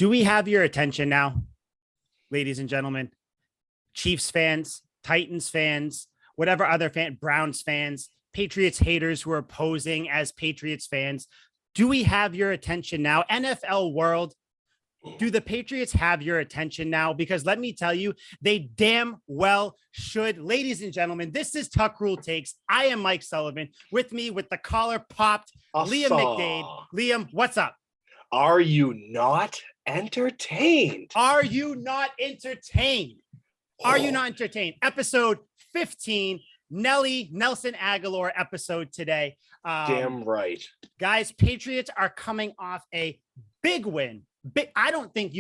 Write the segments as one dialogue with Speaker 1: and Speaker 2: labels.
Speaker 1: Do we have your attention now, ladies and gentlemen? Chiefs fans, Titans fans, whatever other fan, Browns fans, Patriots haters who are posing as Patriots fans. Do we have your attention now? NFL world, do the Patriots have your attention now? Because let me tell you, they damn well should. Ladies and gentlemen, this is Tuck Rule Takes. I am Mike Sullivan. With me, with the collar popped, Liam Mcdaniels. Liam, what's up?
Speaker 2: Are you not entertained?
Speaker 1: Are you not entertained? Are you not entertained? Episode 15, Nelson Aguilar episode today.
Speaker 2: Damn right.
Speaker 1: Guys, Patriots are coming off a big win. I don't think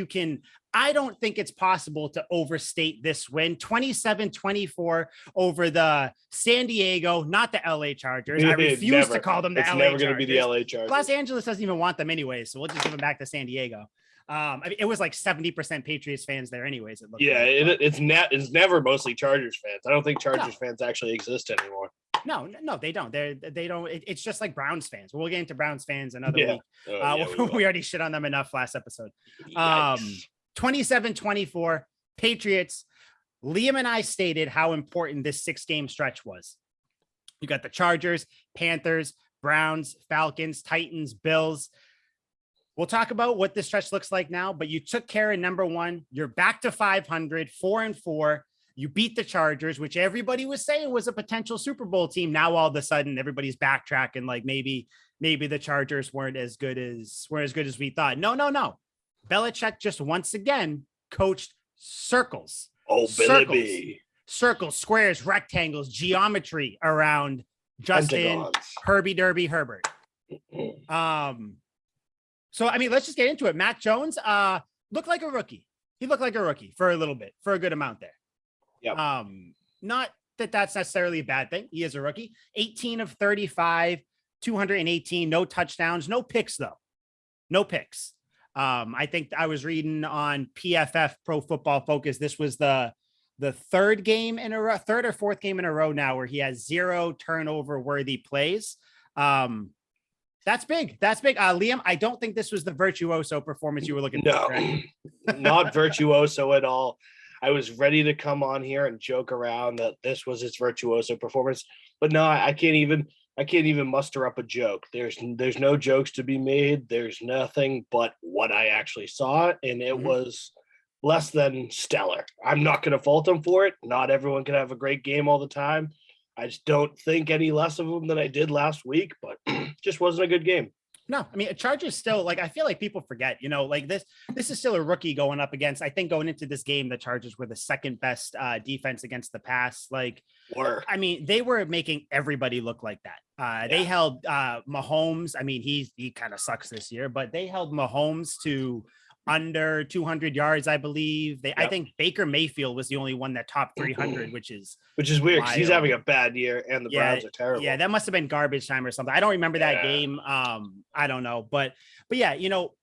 Speaker 1: it's possible to overstate this win. 27-24 over the San Diego, not the LA Chargers. I refuse to call them the LA Chargers.
Speaker 2: It's never going to be the LA Chargers.
Speaker 1: Los Angeles doesn't even want them anyway, so we'll just give them back to San Diego. I mean, it was like 70% Patriots fans there anyways.
Speaker 2: It's never mostly Chargers fans. I don't think Chargers fans actually exist anymore.
Speaker 1: No, they don't. They don't. It's just like Browns fans. We'll get into Browns fans another week. We already shit on them enough last episode. 27-24 Patriots. Liam and I stated how important this 6-game stretch was. You got the Chargers, Panthers, Browns, Falcons, Titans, Bills. We'll talk about what this stretch looks like now, but you took care of number one. You're back to 500, 4-4. You beat the Chargers, which everybody was saying was a potential Super Bowl team. Now, all of a sudden, everybody's backtracking. Like maybe the Chargers weren't as good as we thought. No. Belichick just once again coached circles.
Speaker 2: Oh, Billy.
Speaker 1: Circles, squares, rectangles, geometry around Justin Herbie Derby Herbert. So, I mean, let's just get into it. Mac Jones looked like a rookie. He looked like a rookie for a little bit, for a good amount there.
Speaker 2: Yep.
Speaker 1: Not that that's necessarily a bad thing. He is a rookie. 18 of 35, 218, no touchdowns, no picks, though. No picks. I think I was reading on PFF Pro Football Focus. This was the third or fourth game in a row now where he has 0 turnover worthy plays. That's big. Liam, I don't think this was the virtuoso performance you were looking for. Correct?
Speaker 2: Not virtuoso at all. I was ready to come on here and joke around that this was his virtuoso performance, but no, I can't even muster up a joke. There's no jokes to be made. There's nothing but what I actually saw, and it was less than stellar. I'm not going to fault him for it. Not everyone can have a great game all the time. I just don't think any less of them than I did last week, but just wasn't a good game.
Speaker 1: No, I mean, Chargers still, like, I feel like people forget, like this is still a rookie going up against, I think going into this game, the Chargers were the second best defense against the pass. I mean, they were making everybody look like that. They held Mahomes. I mean, he kind of sucks this year, but they held Mahomes to under 200 yards, I believe. I think Baker Mayfield was the only one that topped 300, which is
Speaker 2: weird because he's having a bad year and the Browns are terrible.
Speaker 1: Yeah, that must have been garbage time or something. I don't remember that game. I don't know, but yeah,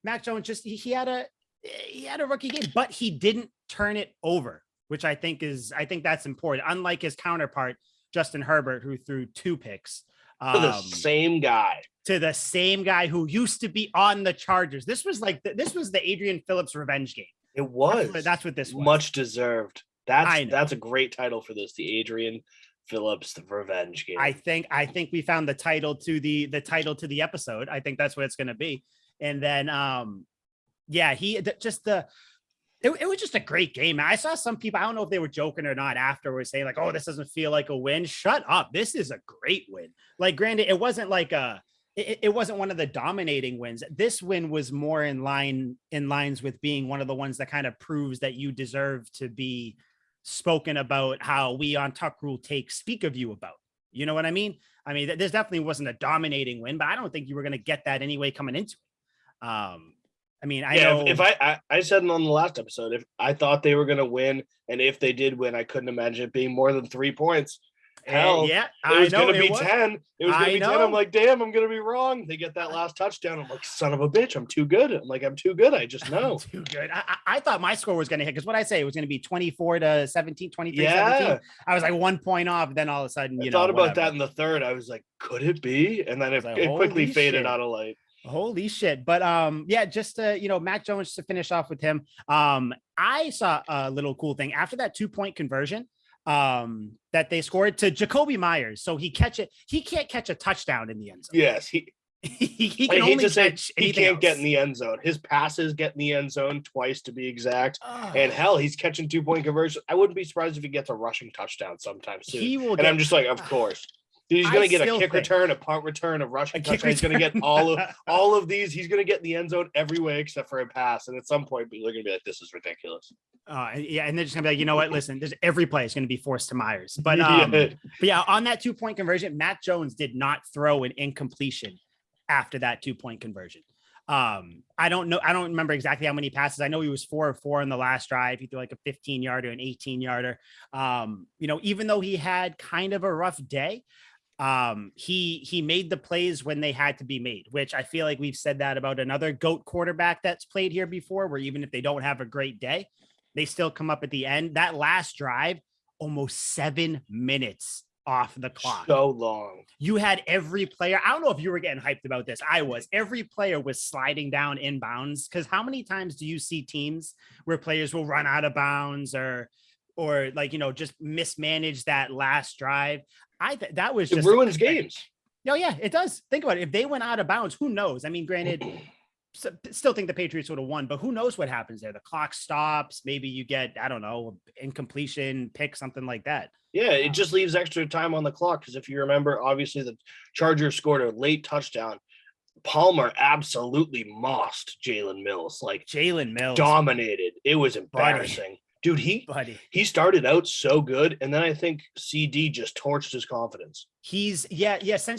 Speaker 1: Mac Jones just he had a rookie game, but he didn't turn it over, which I think that's important. Unlike his counterpart Justin Herbert, who threw 2 picks.
Speaker 2: To the same guy who used to be on the Chargers. This was the Adrian Phillips revenge game. It was.
Speaker 1: That's what this was.
Speaker 2: Much deserved. That's a great title for this. The Adrian Phillips, the revenge game.
Speaker 1: I think we found the title to the episode. I think that's what it's going to be. And then, it was just a great game. I saw some people, I don't know if they were joking or not, afterwards saying like, oh, this doesn't feel like a win. Shut up. This is a great win. Like, granted, it wasn't like it wasn't one of the dominating wins. This win was more in lines with being one of the ones that kind of proves that you deserve to be spoken about, how we on Tuck Rule Take speak of you about. You know what I mean? I mean, this definitely wasn't a dominating win, but I don't think you were going to get that anyway coming into it. I mean, I know
Speaker 2: if I said it on the last episode, if I thought they were going to win, and if they did win, I couldn't imagine it being more than 3 points. Hell, it was going to be 10. It was going to be 10. I'm like, damn, I'm going to be wrong. They get that last touchdown. I'm like, son of a bitch, I'm too good. I'm too good. I just know.
Speaker 1: Too good. I thought my score was going to hit, because what I say, it was going to be 24-17, 23-17. I was like 1 point off. Then all of a sudden,
Speaker 2: I thought about that in the third. I was like, could it be? And then it quickly faded out of light.
Speaker 1: Holy shit. But yeah, just Mac Jones, to finish off with him. I saw a little cool thing after that 2-point conversion that they scored to Jacoby Myers. So he can't catch a touchdown in the end zone.
Speaker 2: Yes,
Speaker 1: he can only catch
Speaker 2: he can't
Speaker 1: else.
Speaker 2: get in the end zone. His passes get in the end zone twice to be exact. And hell, he's catching 2-point conversion. I wouldn't be surprised if he gets a rushing touchdown sometime soon. I'm just like, of course. Dude, he's going to get a kick return, a punt return, a rushing touchdown. He's going to get all of these. He's going to get in the end zone every way except for a pass. And at some point, people are going to be like, this is ridiculous.
Speaker 1: Yeah, and they're just going to be like, you know what? Listen, there's every play is going to be forced to Myers. But yeah, on that 2-point conversion, Mac Jones did not throw an incompletion after that 2-point conversion. I don't know. I don't remember exactly how many passes. I know he was 4 of 4 in the last drive. He threw like a 15-yarder, an 18-yarder. Even though he had kind of a rough day, he made the plays when they had to be made, which I feel like we've said that about another GOAT quarterback that's played here before, where even if they don't have a great day, they still come up at the end. That last drive, almost 7 minutes off the clock.
Speaker 2: So long.
Speaker 1: You had every player. I don't know if you were getting hyped about this. I was. Every player was sliding down inbounds, because how many times do you see teams where players will run out of bounds or just mismanage that last drive? That was just,
Speaker 2: it ruins games.
Speaker 1: No, yeah, it does. Think about it. If they went out of bounds, who knows? I mean, granted, still think the Patriots would have won, but who knows what happens there? The clock stops. Maybe you get, I don't know, incompletion, pick, something like that.
Speaker 2: Yeah, it just leaves extra time on the clock, because if you remember, obviously the Chargers scored a late touchdown. Palmer absolutely mossed Jalen Mills.
Speaker 1: Jalen Mills
Speaker 2: dominated. It was embarrassing. Dude, he started out so good, and then I think CD just torched his confidence.
Speaker 1: Since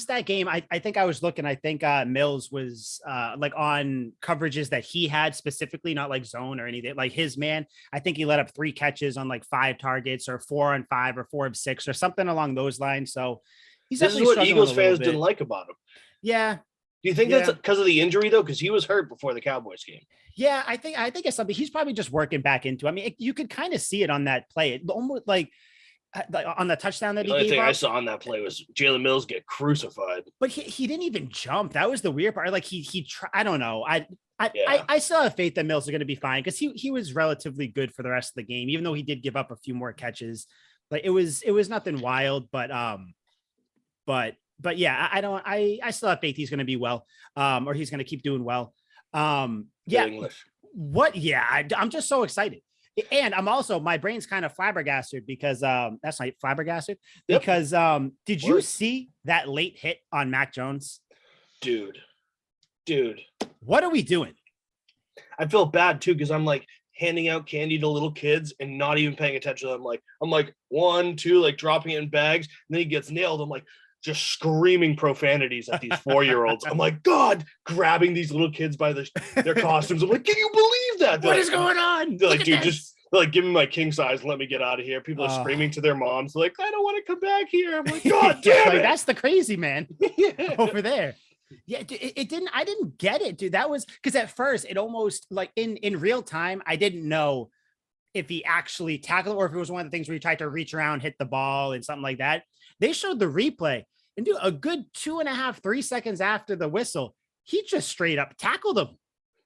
Speaker 1: that game, I think I was looking, I think Mills was on coverages that he had specifically, not like zone or anything, like his man. I think he let up 3 catches on like 5 targets, or 4 on 5, or 4 of 6, or something along those lines. So
Speaker 2: this is what Eagles fans didn't like about him.
Speaker 1: Yeah.
Speaker 2: Do you think that's because of the injury though? Because he was hurt before the Cowboys game.
Speaker 1: Yeah, I think it's something he's probably just working back into. I mean, you could kind of see it on that play. It almost like on the touchdown that he gave. The only thing
Speaker 2: I saw on that play was Jalen Mills get crucified.
Speaker 1: But he didn't even jump. That was the weird part. Like I don't know. I still have faith that Mills is going to be fine, because he was relatively good for the rest of the game, even though he did give up a few more catches. Like it was nothing wild, but yeah, I still have faith he's going to be well, or he's going to keep doing well. Yeah.
Speaker 2: English.
Speaker 1: I'm just so excited. And I'm also, my brain's kind of flabbergasted because that's not flabbergasted. Yep. Because did you see that late hit on Mac Jones?
Speaker 2: Dude.
Speaker 1: What are we doing?
Speaker 2: I feel bad too, because I'm like handing out candy to little kids and not even paying attention to them. I'm like 1, 2, like dropping it in bags, and then he gets nailed. I'm like just screaming profanities at these 4-year-olds. I'm like, God, grabbing these little kids by their costumes. I'm like, can you believe that?
Speaker 1: What is going on?
Speaker 2: They're like, dude, just like, give me my king size and let me get out of here. People are screaming to their moms, like, I don't want to come back here. I'm like, God damn it.
Speaker 1: That's the crazy man over there. Yeah, I didn't get it, dude. That was because at first it almost like in real time, I didn't know if he actually tackled or if it was one of the things where he tried to reach around, hit the ball and something like that. They showed the replay, and dude, a good 2.5, 3 seconds after the whistle, he just straight up tackled him.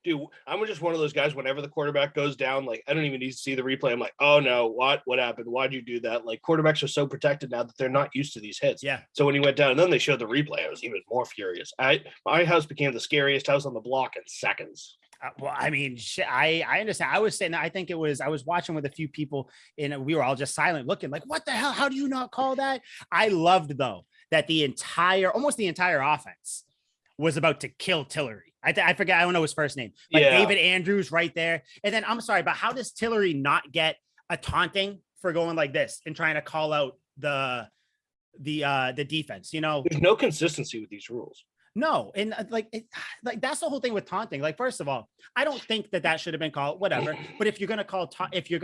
Speaker 2: Dude, I'm just one of those guys, whenever the quarterback goes down, like, I don't even need to see the replay. I'm like, oh no, what happened? Why'd you do that? Like, quarterbacks are so protected now that they're not used to these hits.
Speaker 1: Yeah.
Speaker 2: So when he went down and then they showed the replay, I was even more furious. My house became the scariest house on the block in seconds.
Speaker 1: Well, I mean, I understand. I was saying, I was watching with a few people and we were all just silent looking like, what the hell? How do you not call that? I loved though, that almost the entire offense was about to kill Tillery. I forget. I don't know his first name. Like David Andrews right there. And then I'm sorry, but how does Tillery not get a taunting for going like this and trying to call out the defense? You know,
Speaker 2: there's no consistency with these rules.
Speaker 1: No. And like that's the whole thing with taunting. Like, first of all, I don't think that should have been called, whatever. But if you're going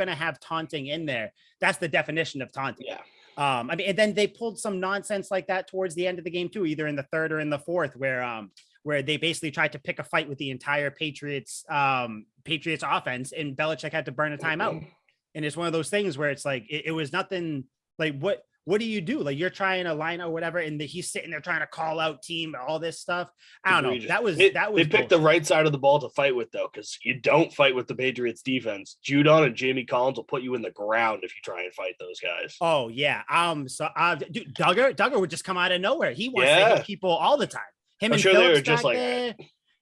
Speaker 1: to have taunting in there, that's the definition of taunting.
Speaker 2: Yeah.
Speaker 1: I mean, and then they pulled some nonsense like that towards the end of the game too, either in the third or in the fourth, where they basically tried to pick a fight with the entire Patriots offense, and Belichick had to burn a timeout. And it's one of those things where it's like, it was nothing like, what what do you do? Like you're trying to line or whatever, and he's sitting there trying to call out team, all this stuff. I don't know. That was
Speaker 2: They picked the right side of the ball to fight with, though, because you don't fight with the Patriots defense. Judon and Jamie Collins will put you in the ground if you try and fight those guys.
Speaker 1: Oh yeah. Dude, Duggar would just come out of nowhere. He wants to hit people all the time.
Speaker 2: I'm sure they were just like
Speaker 1: there.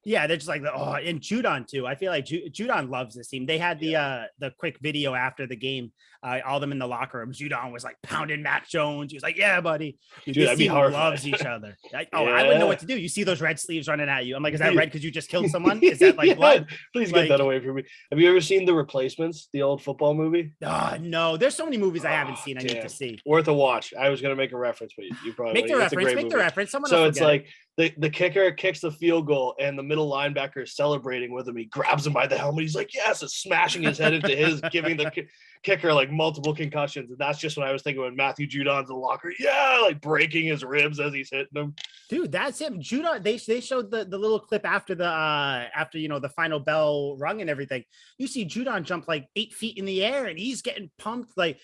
Speaker 1: Yeah, they're just like, oh, and Judon too. I feel like Judon loves this team. They had the quick video after the game, all them in the locker room. Judon was like pounding Mac Jones. He was like, yeah, buddy. Dude, this team loves each other. I wouldn't know what to do. You see those red sleeves running at you. I'm like, is that red because you just killed someone? Is that like blood?
Speaker 2: Please get that away from me. Have you ever seen The Replacements, the old football movie?
Speaker 1: No. There's so many movies I haven't seen. I need to see.
Speaker 2: Worth a watch. I was going to make a reference, but you probably
Speaker 1: make the reference. Make the reference. Someone
Speaker 2: so it's like the kicker kicks the field goal and the middle linebacker is celebrating with him. He grabs him by the helmet. He's like, yes, it's smashing his head into his, giving the kicker like multiple concussions. And that's just what I was thinking when Matthew Judon's in the locker. Yeah, like breaking his ribs as he's hitting him. Dude,
Speaker 1: that's him. Judon, they showed the little clip after the final bell rung and everything. You see Judon jump like 8 feet in the air and he's getting pumped. Like,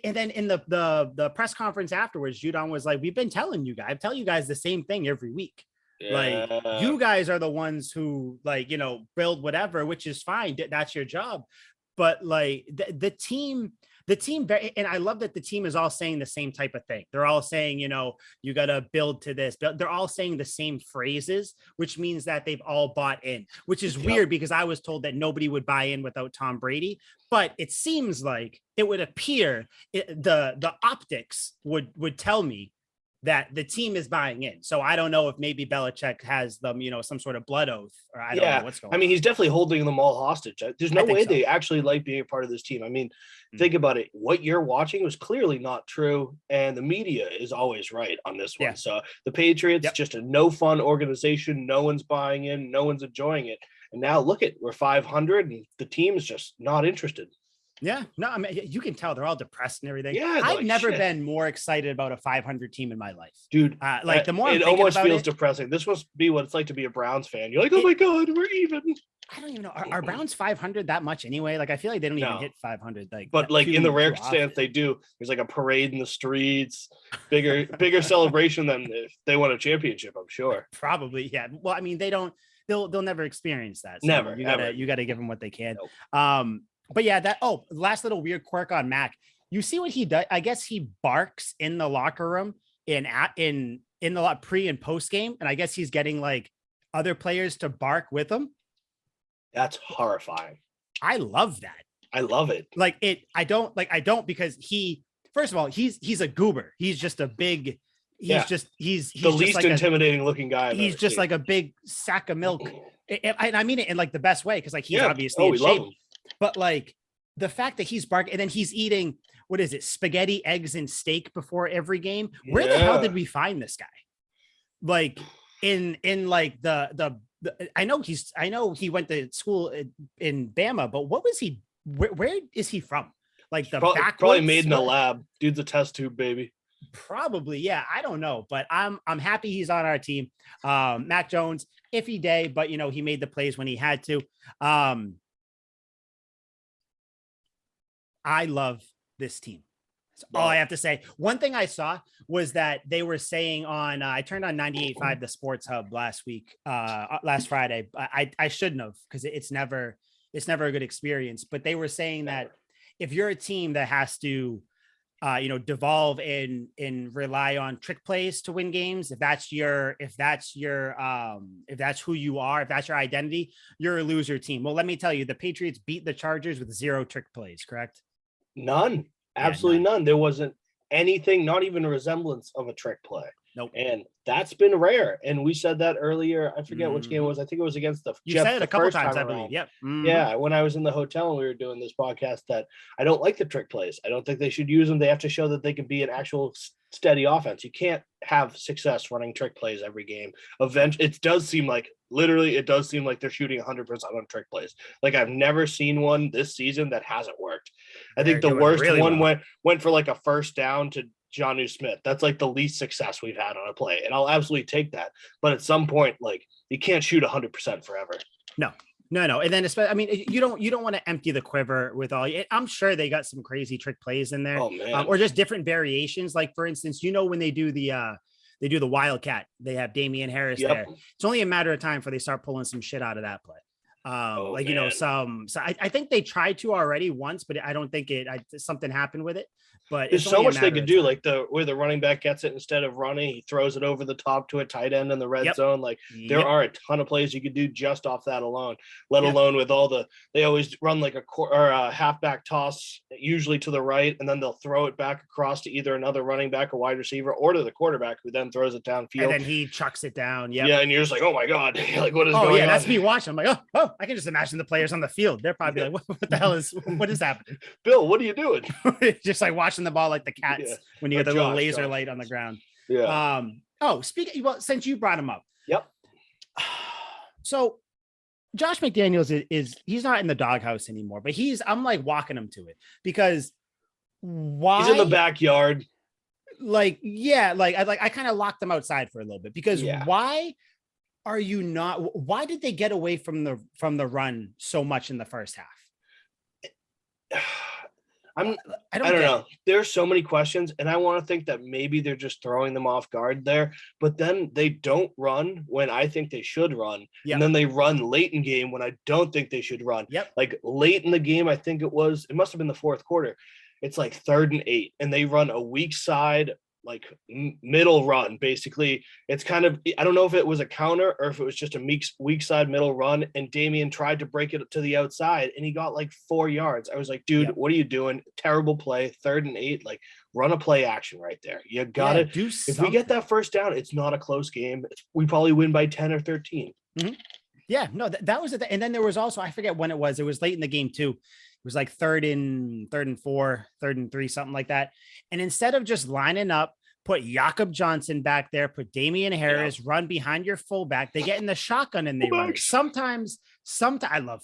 Speaker 1: and then in the press conference afterwards, Judon was like, we've been telling you guys, I tell you guys the same thing every week. Yeah. Like you guys are the ones who build whatever, which is fine. That's your job. But like the team, and I love that the team is all saying the same type of thing. They're all saying, you got to build to this. They're all saying the same phrases, which means that they've all bought in, which is weird because I was told that nobody would buy in without Tom Brady. But it seems like it would appear the optics would tell me that the team is buying in. So I don't know if maybe Belichick has them, some sort of blood oath, or I don't know what's going on.
Speaker 2: I mean, he's definitely holding them all hostage. There's no way they actually like being a part of this team. I mean, think about it. What you're watching was clearly not true. And the media is always right on this one. Yeah. So the Patriots, just a no fun organization. No one's buying in. No one's enjoying it. And now look we're 500 and the team is just not interested.
Speaker 1: Yeah, no, I mean, you can tell they're all depressed and everything.
Speaker 2: Yeah,
Speaker 1: I've never been more excited about a 500 team in my life,
Speaker 2: dude.
Speaker 1: The more
Speaker 2: it almost feels depressing. This must be what it's like to be a Browns fan. You're like, oh my god, we're even.
Speaker 1: I don't even know. Are Browns 500 that much anyway? Like, I feel like they don't even hit 500.
Speaker 2: But like in the rare stance they do. There's like a parade in the streets, bigger celebration than if they won a championship. I'm sure.
Speaker 1: Probably, yeah. Well, I mean, they'll never experience that. So
Speaker 2: never.
Speaker 1: You gotta give them what they can. Nope. But yeah, last little weird quirk on Mac. You see what he does? I guess he barks in the locker room in the pre and post game, and I guess he's getting like other players to bark with him.
Speaker 2: That's horrifying.
Speaker 1: I love that.
Speaker 2: I love it.
Speaker 1: I don't because first of all, he's a goober. He's just a big. He's
Speaker 2: the least intimidating looking guy.
Speaker 1: He's just like a big sack of milk, and I mean it in like the best way because like he's obviously in shape. But like the fact that he's barking and then he's eating, what is it? Spaghetti, eggs, and steak before every game. Where the hell did we find this guy? Like in like the I know he went to school in Bama, but what was he? Where is he from? Like the
Speaker 2: probably made in a lab. Dude's a test tube baby.
Speaker 1: Probably, yeah. I don't know, but I'm happy he's on our team. Mac Jones, iffy day, but he made the plays when he had to. I love this team. That's all I have to say. One thing I saw was that they were saying on, I turned on 98.5, the Sports Hub last Friday. I shouldn't have, because it's never a good experience, but they were saying that if you're a team that has to, devolve and rely on trick plays to win games, if that's who you are, if that's your identity, you're a loser team. Well, let me tell you, the Patriots beat the Chargers with 0 trick plays, correct?
Speaker 2: None. Absolutely none. There wasn't anything, not even a resemblance of a trick play.
Speaker 1: Nope.
Speaker 2: And that's been rare. And we said that earlier. I forget which game it was. I think it was against the
Speaker 1: You said it a couple times, I believe. Yep.
Speaker 2: Mm-hmm. Yeah. When I was in the hotel and we were doing this podcast, that I don't like the trick plays. I don't think they should use them. They have to show that they can be an actual steady offense. You can't have success running trick plays every game. Eventually, it does seem like they're shooting 100% on trick plays. Like I've never seen one this season that hasn't worked. I think the worst really one went for like a first down to Jonnu Smith. That's like the least success we've had on a play. And I'll absolutely take that. But at some point, like you can't shoot 100% forever.
Speaker 1: No, No. And then, especially, I mean, you don't want to empty the quiver with all. I'm sure they got some crazy trick plays in there,
Speaker 2: Oh man.
Speaker 1: or just different variations. Like for instance, when they do the Wildcat, they have Damian Harris there. It's only a matter of time before they start pulling some shit out of that play. So I think they tried to already once, but I don't think something happened with it. But
Speaker 2: there's so much they could do, like where the running back gets it instead of running, he throws it over the top to a tight end in the red zone. Like there are a ton of plays you could do just off that alone, let alone with all they always run like a halfback toss, usually to the right, and then they'll throw it back across to either another running back, a wide receiver, or to the quarterback who then throws it downfield.
Speaker 1: And then he chucks it down.
Speaker 2: Yeah. And you're just like, oh my God, like what is going on?
Speaker 1: Yeah, that's me watching. I'm like, oh, I can just imagine the players on the field. They're probably like, what the hell what is happening?
Speaker 2: Bill, what are you doing?
Speaker 1: Just like watching the ball like the cats when you get the little laser light on the ground.
Speaker 2: Yeah.
Speaker 1: Since you brought him up.
Speaker 2: Yep.
Speaker 1: So Josh McDaniels he's not in the doghouse anymore, but I'm like walking him to it because why
Speaker 2: he's in the backyard.
Speaker 1: I kind of locked them outside for a little bit because why did they get away from the run so much in the first half?
Speaker 2: I don't know. There's so many questions, and I want to think that maybe they're just throwing them off guard there, but then they don't run when I think they should run. And then they run late in game when I don't think they should run. Like late in the game, I think it must have been the fourth quarter. It's like 3rd and 8, and they run a weak side, like middle run. Basically, it's kind of, I don't know if it was a counter or if it was just a weak side middle run, and Damian tried to break it to the outside and he got like 4 yards. I was like, dude, what are you doing? Terrible play. 3rd and 8, like run a play action right there. You gotta do something. If we get that first down, it's not a close game. We probably win by 10 or 13.
Speaker 1: Mm-hmm. Yeah, no, that was it. And then there was also, I forget when it was late in the game too. It was like 3rd and 4, 3rd and 3, something like that. And instead of just lining up, put Jakob Johnson back there, put Damian Harris, run behind your fullback. They get in the shotgun and they run it. Sometimes I love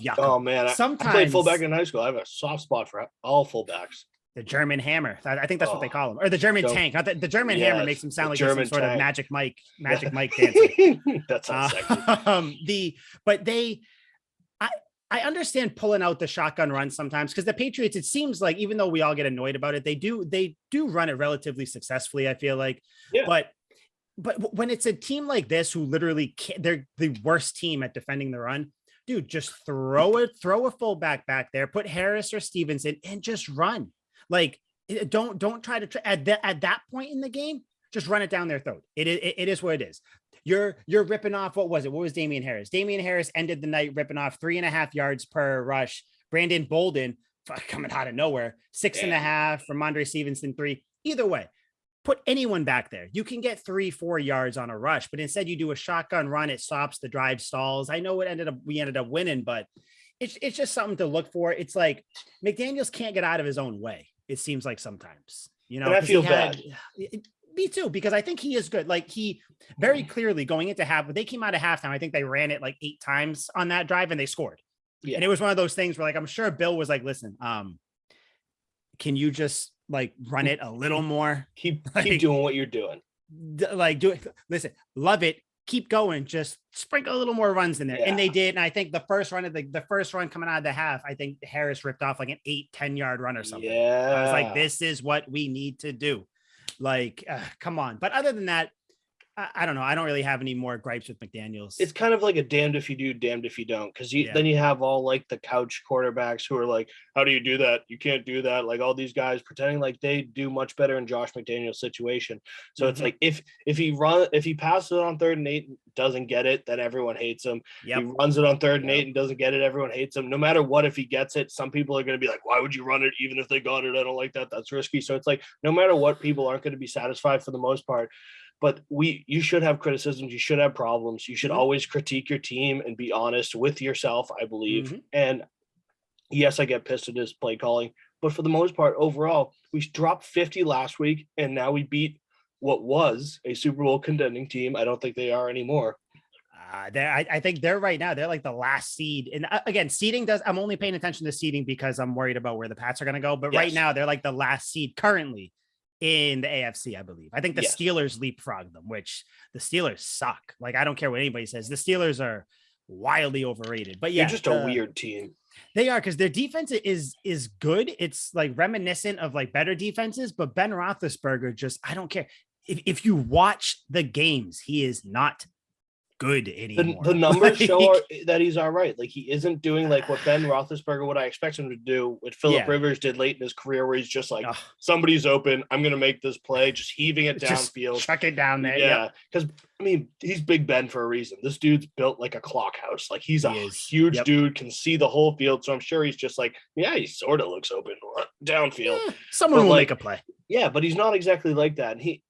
Speaker 1: Jakob.
Speaker 2: Oh man, I played fullback in high school. I have a soft spot for all fullbacks.
Speaker 1: The German hammer. I think that's what they call him, or the German tank. The German hammer makes him sound like some sort of Magic Mike dancer.
Speaker 2: That sounds sexy.
Speaker 1: I understand pulling out the shotgun run sometimes because the Patriots, it seems like, even though we all get annoyed about it, they do run it relatively successfully, I feel like. But when it's a team like this who literally they're the worst team at defending the run, dude, just throw a fullback back there, put Harris or Stevenson and just run. Like, don't try to at that point in the game, just run it down their throat. It is what it is. You're ripping off. What was Damian Harris? Damian Harris ended the night ripping off 3.5 yards per rush. Brandon Bolden coming out of nowhere, 6.5 from Andre Stevenson, 3. Either way, put anyone back there. You can get 3-4 yards on a rush, but instead you do a shotgun run. It stops, the drive stalls. I know we ended up winning, but it's just something to look for. It's like McDaniels can't get out of his own way. It seems like sometimes, and
Speaker 2: I feel bad.
Speaker 1: Me too, because I think he is good. Like, he very clearly going into they came out of halftime. I think they ran it like 8 times on that drive and they scored. Yeah. And it was one of those things where, like, I'm sure Bill was like, listen, can you just like run it a little more?
Speaker 2: Keep doing what you're doing.
Speaker 1: Like, do it. Listen, love it. Keep going. Just sprinkle a little more runs in there. Yeah. And they did. And I think the first run coming out of the half, I think Harris ripped off like an 8-10 yard run or something.
Speaker 2: Yeah.
Speaker 1: I was like, this is what we need to do. Like, come on. But other than that, I don't know. I don't really have any more gripes with McDaniels.
Speaker 2: It's kind of like a damned if you do, damned if you don't. Because then you have all like the couch quarterbacks who are like, how do you do that? You can't do that. Like all these guys pretending like they do much better in Josh McDaniels' situation. So it's like if he passes it on 3rd and 8 and doesn't get it, then everyone hates him. Yep. He runs it on 3rd and 8 and doesn't get it, everyone hates him. No matter what, if he gets it, some people are going to be like, why would you run it even if they got it? I don't like that. That's risky. So it's like, no matter what, people aren't going to be satisfied for the most part. But you should have criticisms. You should have problems. You should always critique your team and be honest with yourself, I believe. Mm-hmm. And yes, I get pissed at his play calling, but for the most part, overall, we dropped 50 last week, and now we beat what was a Super Bowl contending team. I don't think they are anymore.
Speaker 1: I think they're right now. They're like the last seed. And again, seeding I'm only paying attention to seeding because I'm worried about where the Pats are going to go. But right now, they're like the last seed currently in the AFC, I believe. I think the Steelers leapfrog them, which the Steelers suck. Like, I don't care what anybody says. The Steelers are wildly overrated. But
Speaker 2: They're
Speaker 1: yeah,
Speaker 2: just a weird team.
Speaker 1: They are, because their defense is good. It's like reminiscent of like better defenses, but Ben Roethlisberger just, I don't care. If you watch the games, he is not good anymore.
Speaker 2: The numbers show that he's all right. Like, he isn't doing like what Ben Roethlisberger, what I expect him to do, what Phillip Rivers did late in his career, where he's just like, somebody's open, I'm going to make this play, just heaving it downfield.
Speaker 1: Chuck it down there.
Speaker 2: Yeah. Because, I mean, he's Big Ben for a reason. This dude's built like a clock house. Like, he's a huge dude, can see the whole field. So I'm sure he's just like, yeah, he sort of looks open downfield.
Speaker 1: Someone will make a play.
Speaker 2: Yeah, but he's not exactly like that. And he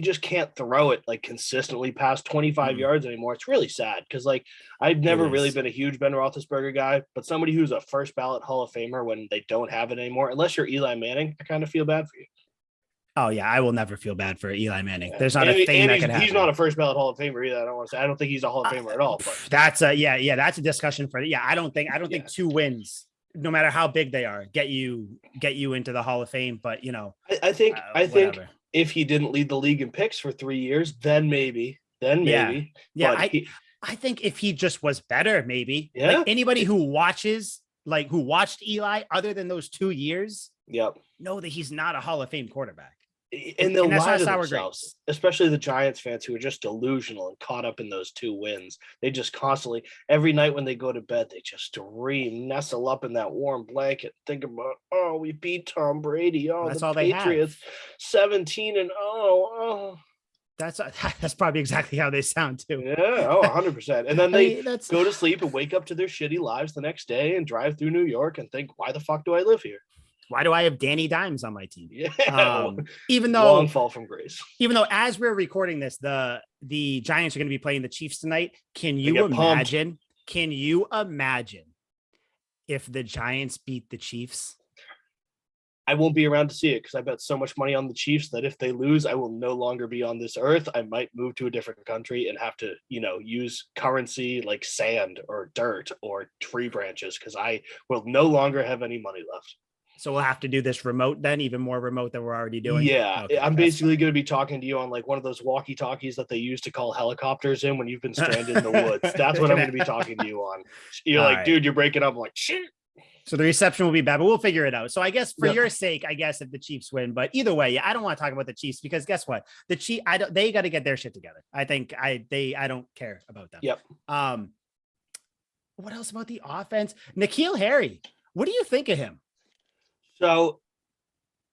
Speaker 2: just can't throw it like consistently past 25 yards anymore. It's really sad because, like, I've never really been a huge Ben Roethlisberger guy, but somebody who's a first ballot Hall of Famer when they don't have it anymore, unless you're Eli Manning, I kind of feel bad for you.
Speaker 1: Oh yeah, I will never feel bad for Eli Manning. There's not a thing that can happen.
Speaker 2: He's not a first ballot Hall of Famer either. I don't think he's a Hall of Famer at all. But
Speaker 1: that's that's a discussion for I don't think 2 wins, no matter how big they are, get you into the Hall of Fame. But
Speaker 2: I think if he didn't lead the league in picks for 3 years, then maybe.
Speaker 1: Yeah. I think if he just was better, maybe.
Speaker 2: Yeah.
Speaker 1: Like, anybody who watched Eli other than those 2 years, know that he's not a Hall of Fame quarterback.
Speaker 2: And they'll lie to themselves, especially the Giants fans who are just delusional and caught up in those 2 wins. They just constantly, every night when they go to bed, they just nestle up in that warm blanket, think about, oh, we beat Tom Brady. Oh, that's the Patriots, 17-0.
Speaker 1: That's probably exactly how they sound too.
Speaker 2: Yeah, 100%. And then they go to sleep and wake up to their shitty lives the next day and drive through New York and think, why the fuck do I live here?
Speaker 1: Why do I have Danny Dimes on my team?
Speaker 2: Yeah.
Speaker 1: Even though
Speaker 2: long fall from grace.
Speaker 1: Even though as we're recording this, the Giants are going to be playing the Chiefs tonight. Can you imagine? Can you imagine if the Giants beat the Chiefs?
Speaker 2: I won't be around to see it because I bet so much money on the Chiefs that if they lose, I will no longer be on this earth. I might move to a different country and have to, use currency like sand or dirt or tree branches because I will no longer have any money left.
Speaker 1: So we'll have to do this remote then, even more remote than we're already doing.
Speaker 2: Yeah, okay, I'm basically going to be talking to you on like one of those walkie-talkies that they use to call helicopters in when you've been stranded in the woods. That's what I'm going to be talking to you on. You're like, dude, you're breaking up. I'm like, shit.
Speaker 1: So the reception will be bad, but we'll figure it out. So I guess for your sake, if the Chiefs win, but either way, I don't want to talk about the Chiefs because guess what? The Chiefs, they got to get their shit together. I think I don't care about them.
Speaker 2: Yep.
Speaker 1: What else about the offense? N'Keal Harry. What do you think of him?
Speaker 2: So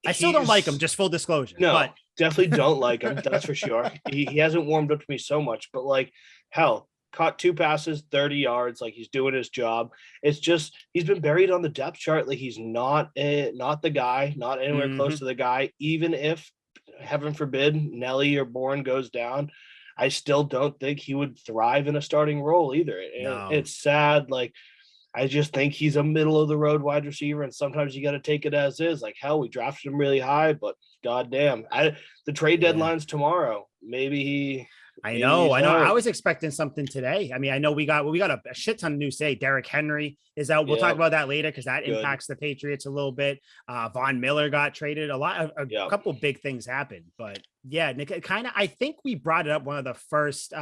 Speaker 1: I still don't like him, just full disclosure.
Speaker 2: No,
Speaker 1: but
Speaker 2: definitely don't like him. That's for sure. He hasn't warmed up to me so much, but like, hell, caught 2 passes, 30 yards. Like, he's doing his job. It's just, he's been buried on the depth chart. Like, he's not the guy, not anywhere close to the guy. Even if, heaven forbid, Nelly or Bourne goes down, I still don't think he would thrive in a starting role either. No. It's sad. Like, I just think he's a middle of the road wide receiver, and sometimes you got to take it as is. Like, hell, we drafted him really high, but goddamn, the trade deadline's tomorrow. Maybe
Speaker 1: I know. I was expecting something today. I mean, I know we got a shit ton of news today. Derrick Henry is out. We'll talk about that later because that impacts the Patriots a little bit. Von Miller got traded. A couple big things happened, but yeah, kind of. I think we brought it up one of the first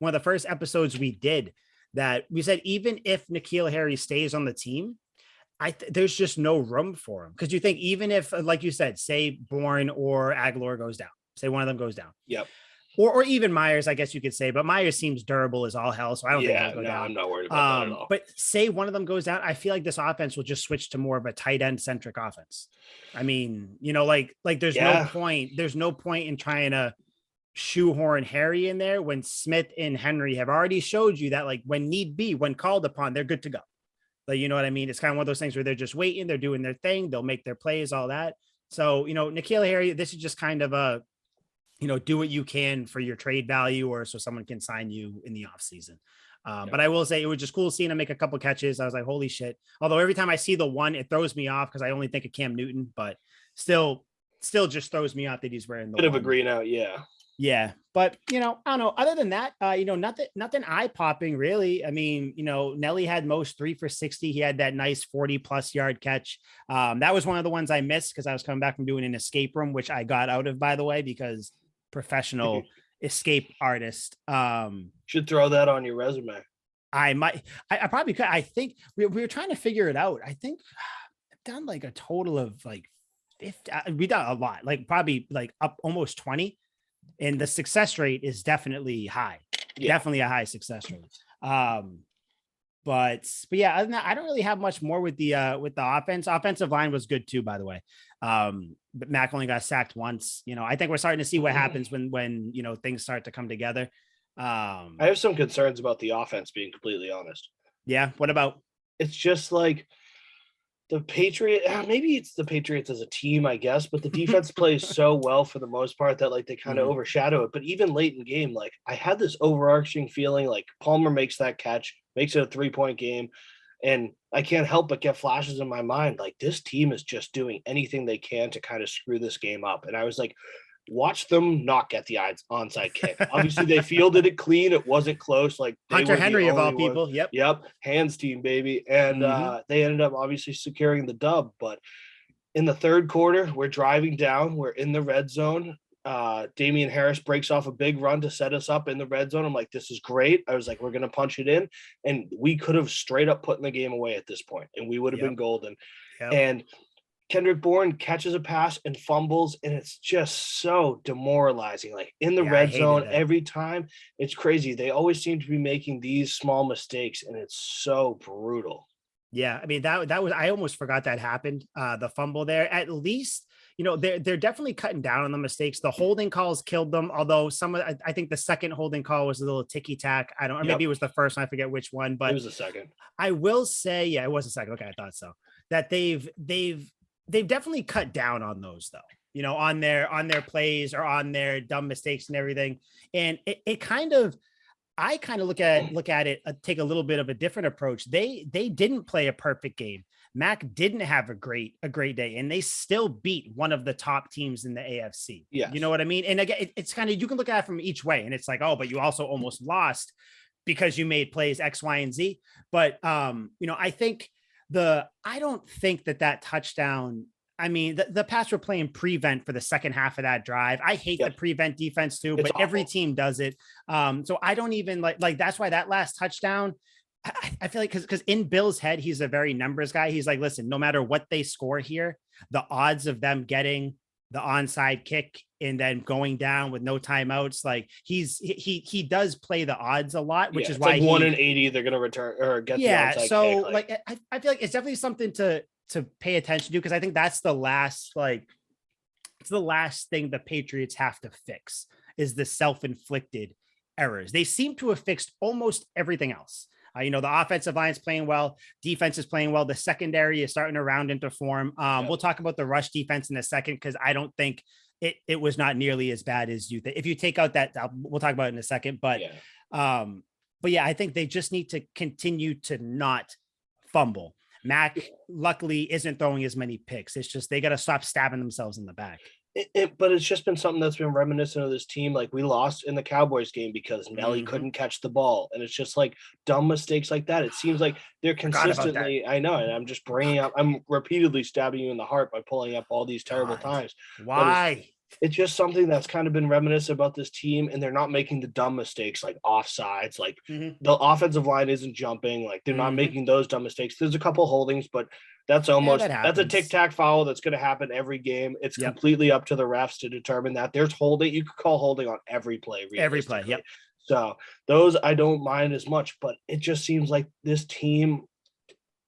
Speaker 1: episodes we did. That we said, even if N'Keal Harry stays on the team, there's just no room for him. Because you think even if, like you said, say Bourne or Aguilar goes down, say one of them goes down.
Speaker 2: Yep.
Speaker 1: Or even Myers, I guess you could say, but Myers seems durable as all hell. So I don't think he'll go down.
Speaker 2: I'm not worried about that at all.
Speaker 1: But say one of them goes down, I feel like this offense will just switch to more of a tight end centric offense. I mean, like there's no point in trying to shoehorn Harry in there when Smith and Henry have already showed you that, like, when need be, when called upon, they're good to go. Like, you know what I mean? It's kind of one of those things where they're just waiting, they're doing their thing, they'll make their plays, all that. So, N'Keal Harry, this is just kind of a, do what you can for your trade value or so someone can sign you in the off season. But I will say it was just cool seeing him make a couple catches. I was like, holy shit. Although every time I see the one, it throws me off because I only think of Cam Newton, but still just throws me off that he's wearing the
Speaker 2: bit of a green out. Yeah.
Speaker 1: Yeah. But, I don't know. Other than that, nothing eye popping really. I mean, Nelly had most 3 for 60. He had that nice 40+ yard catch. That was one of the ones I missed because I was coming back from doing an escape room, which I got out of, by the way, because professional escape artist.
Speaker 2: Should throw that on your resume.
Speaker 1: I probably could. I think we were trying to figure it out. I think I've done like a total of like 50. We done a lot, like probably like up almost 20. And the success rate is definitely high, definitely a high success rate. But yeah, other than that, I don't really have much more with the offense. Offensive line was good too, by the way. But Mac only got sacked once. I think we're starting to see what happens when things start to come together.
Speaker 2: I have some concerns about the offense, being completely honest.
Speaker 1: Yeah. What about?
Speaker 2: It's just like the Patriots. Maybe it's the Patriots as a team, I guess, but the defense plays so well for the most part that like they kind of overshadow it. But even late in game, like I had this overarching feeling like Palmer makes that catch, makes it a 3-point game. And I can't help but get flashes in my mind. Like this team is just doing anything they can to kind of screw this game up. And I was like, watch them not get the onside kick. Obviously, they fielded it clean. It wasn't close. Like
Speaker 1: Hunter Henry of all people. Yep.
Speaker 2: Hands team, baby. And they ended up obviously securing the dub. But in the third quarter, we're driving down. We're in the red zone. Damian Harris breaks off a big run to set us up in the red zone. I'm like, this is great. I was like, we're going to punch it in. And we could have straight up put in the game away at this point, and we would have been golden. And Kendrick Bourne catches a pass and fumbles, and it's just so demoralizing. Like in the red zone every time, it's crazy. They always seem to be making these small mistakes, and it's so brutal.
Speaker 1: Yeah, I mean that was I almost forgot that happened. The fumble there. At least they're definitely cutting down on the mistakes. The holding calls killed them. Although I think the second holding call was a little ticky tack. I don't, or maybe it was the first one. I forget which one, but
Speaker 2: it was the second.
Speaker 1: I will say, yeah, it was the second. Okay, I thought so. That they've definitely cut down on those though, on their plays or on their dumb mistakes and everything. And it kind of, I kind of look at it, take a little bit of a different approach. They didn't play a perfect game. Mac didn't have a great day, and they still beat one of the top teams in the AFC.
Speaker 2: Yeah.
Speaker 1: You know what I mean? And again, it's kind of, you can look at it from each way, and it's like, oh, but you also almost lost because you made plays X, Y, and Z. But I think I don't think that touchdown, I mean, the Pats were playing prevent for the second half of that drive. I hate the prevent defense too, but every team does it. So I don't even like that's why that last touchdown, I feel like because in Bill's head, he's a very numbers guy. He's like, listen, no matter what they score here, the odds of them getting the onside kick and then going down with no timeouts, like he does play the odds a lot, which is why
Speaker 2: like 1 in 80 they're gonna return or get the onside kick.
Speaker 1: So like I feel like it's definitely something to pay attention to, because I think that's the last thing the Patriots have to fix is the self-inflicted errors. They seem to have fixed almost everything else. The offensive line is playing well, defense is playing well, the secondary is starting to round into form. We'll talk about the rush defense in a second, because I don't think it was not nearly as bad as you think. If you take out that, we'll talk about it in a second. But yeah, I think they just need to continue to not fumble. Mac luckily isn't throwing as many picks. It's just they got to stop stabbing themselves in the back.
Speaker 2: But it's just been something that's been reminiscent of this team. Like we lost in the Cowboys game because Nelly couldn't catch the ball. And it's just like dumb mistakes like that. It seems like they're consistently, I know, and I'm just I'm repeatedly stabbing you in the heart by pulling up all these terrible times.
Speaker 1: Why?
Speaker 2: It's just something that's kind of been reminiscent about this team, and they're not making the dumb mistakes like offsides. Like the offensive line isn't jumping. Like they're not making those dumb mistakes. There's a couple holdings, but that's almost that's a tic-tac foul that's going to happen every game. It's completely up to the refs to determine that. There's holding. You could call holding on every play.
Speaker 1: Every play, yep.
Speaker 2: So those I don't mind as much, but it just seems like this team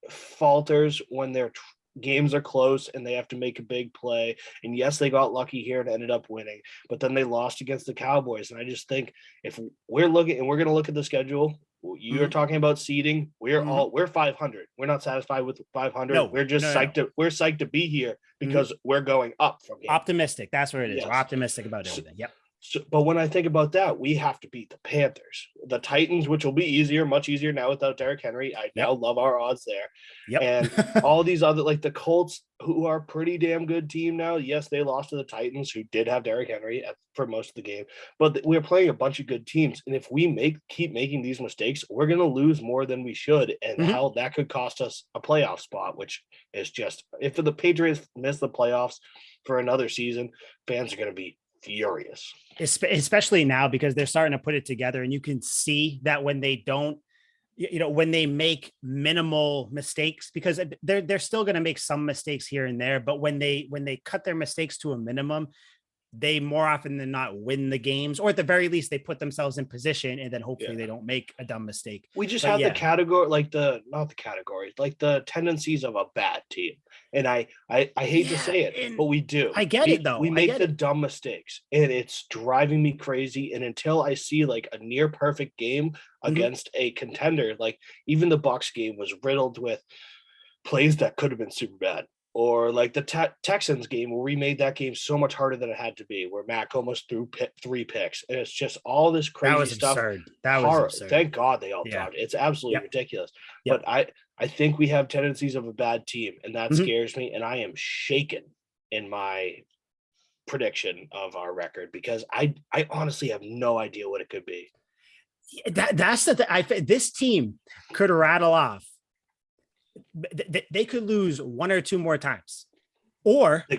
Speaker 2: falters when their games are close and they have to make a big play. And yes, they got lucky here and ended up winning, but then they lost against the Cowboys. And I just think if we're looking, and we're going to look at the schedule, you're talking about seeding. We're 500. We're not satisfied with 500. No, we're just psyched. We're psyched to be here because we're going up from here.
Speaker 1: Optimistic. That's where it is. Yes. We're optimistic about everything. Yep.
Speaker 2: So, but when I think about that, we have to beat the Panthers, the Titans, which will be easier, much easier now without Derrick Henry. I now love our odds there. Yep. And all these other, like the Colts, who are a pretty damn good team now. Yes, they lost to the Titans, who did have Derrick Henry for most of the game, but we're playing a bunch of good teams. And if we keep making these mistakes, we're going to lose more than we should. And hell, that could cost us a playoff spot, which is just, if the Patriots miss the playoffs for another season, fans are going to be furious,
Speaker 1: especially now because they're starting to put it together, and you can see that when they don't when they make minimal mistakes, because they're still going to make some mistakes here and there, but when they cut their mistakes to a minimum, they more often than not win the games, or at the very least they put themselves in position, and then hopefully they don't make a dumb mistake.
Speaker 2: We just have the category, like not the categories, like the tendencies of a bad team. And I hate to say it, but we do.
Speaker 1: I get it though.
Speaker 2: We make the dumb mistakes, and it's driving me crazy. And until I see like a near perfect game against a contender, like even the Bucs game was riddled with plays that could have been super bad. Or like the Texans game, where we made that game so much harder than it had to be, where Mac almost threw 3 picks. And it's just all this crazy stuff.
Speaker 1: That was absurd.
Speaker 2: Thank God they all dropped. It's absolutely ridiculous. But I think we have tendencies of a bad team, and that scares me. And I am shaken in my prediction of our record, because I honestly have no idea what it could be.
Speaker 1: That's the thing. This team could rattle off. They could lose 1 or 2 more times, or they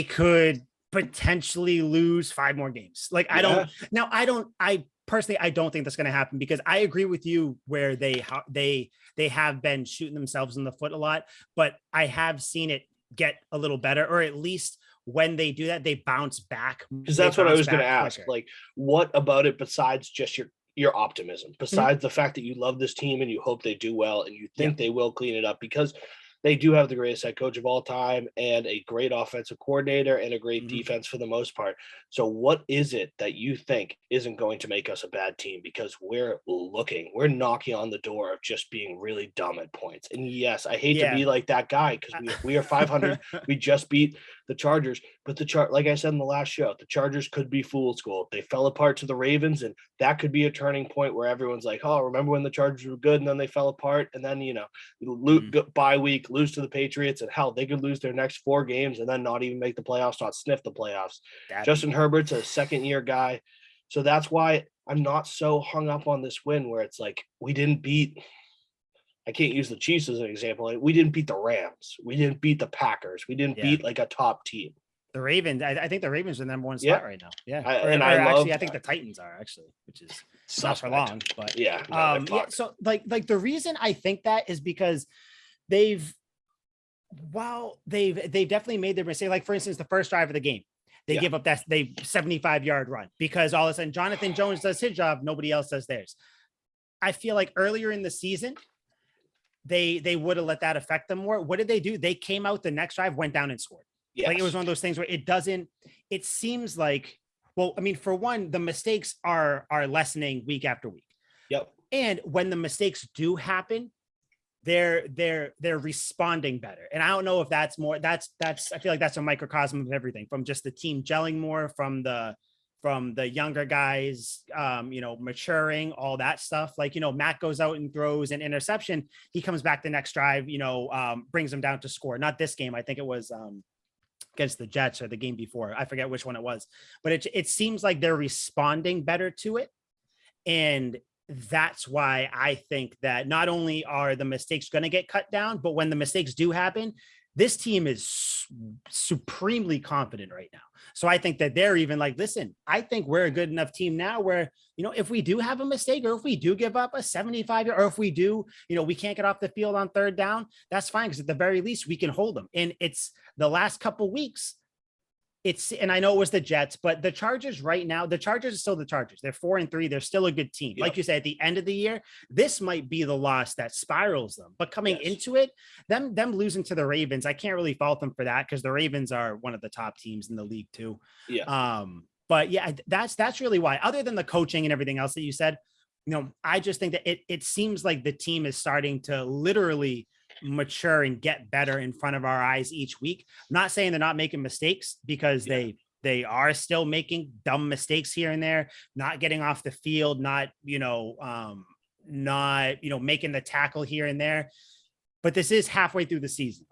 Speaker 1: could potentially lose 5 more games. Like I personally, I don't think that's going to happen, because I agree with you where they have been shooting themselves in the foot a lot, but I have seen it get a little better, or at least when they do that, they bounce back.
Speaker 2: Because that's what I was going to ask. Like, what about it besides just your optimism, besides the fact that you love this team and you hope they do well and you think they will clean it up, because they do have the greatest head coach of all time and a great offensive coordinator and a great defense for the most part. So what is it that you think isn't going to make us a bad team? Because we're knocking on the door of just being really dumb at points. And yes, I hate to be like that guy, because we are 500. We just beat the Chargers, but like I said in the last show, the Chargers could be fool's gold. They fell apart to the Ravens, and that could be a turning point where everyone's like, oh, remember when the Chargers were good and then they fell apart? And then, bye week, lose to the Patriots, and hell, they could lose their next 4 games and then not even make the playoffs, not sniff the playoffs. Justin Herbert's a second-year guy. So that's why I'm not so hung up on this win, where it's like we didn't beat – I can't use the Chiefs as an example. We didn't beat the Rams. We didn't beat the Packers. We didn't beat like a top team.
Speaker 1: The Ravens, I think the Ravens are the number 1 spot right now. Yeah. I think the Titans are actually, which is not for long, but So like the reason I think that is because they've definitely made their mistake. Like for instance, the first drive of the game, they give up that 75-yard run, because all of a sudden Jonathan Jones does his job. Nobody else does theirs. I feel like earlier in the season, they would have let that affect them more. What did they do? They came out the next drive, went down and scored. Yes. Like it was one of those things where it seems like, well, I mean, for one, the mistakes are lessening week after week.
Speaker 2: Yep.
Speaker 1: And when the mistakes do happen, they're responding better. And I don't know if that's more, I feel like that's a microcosm of everything, from just the team gelling more, from the younger guys, maturing, all that stuff. Like, Matt goes out and throws an interception. He comes back the next drive, brings them down to score. Not this game. I think it was against the Jets or the game before. I forget which one it was, but it seems like they're responding better to it. And that's why I think that not only are the mistakes going to get cut down, but when the mistakes do happen, this team is supremely confident right now. So I think that they're even like, listen, I think we're a good enough team now where, if we do have a mistake, or if we do give up a 75, or if we do, we can't get off the field on 3rd down, that's fine. Because at the very least we can hold them. And it's the last couple weeks. And I know it was the Jets, but the Chargers right now, the Chargers are still the Chargers. They're 4-3. They're still a good team. Yep. Like you said, at the end of the year, this might be the loss that spirals them. But coming into it, them losing to the Ravens, I can't really fault them for that, because the Ravens are one of the top teams in the league too.
Speaker 2: Yeah.
Speaker 1: But yeah, that's really why. Other than the coaching and everything else that you said, I just think that it seems like the team is starting to literally mature and get better in front of our eyes each week. I'm not saying they're not making mistakes, because they are still making dumb mistakes here and there, not getting off the field, not making the tackle here and there. But this is halfway through the season.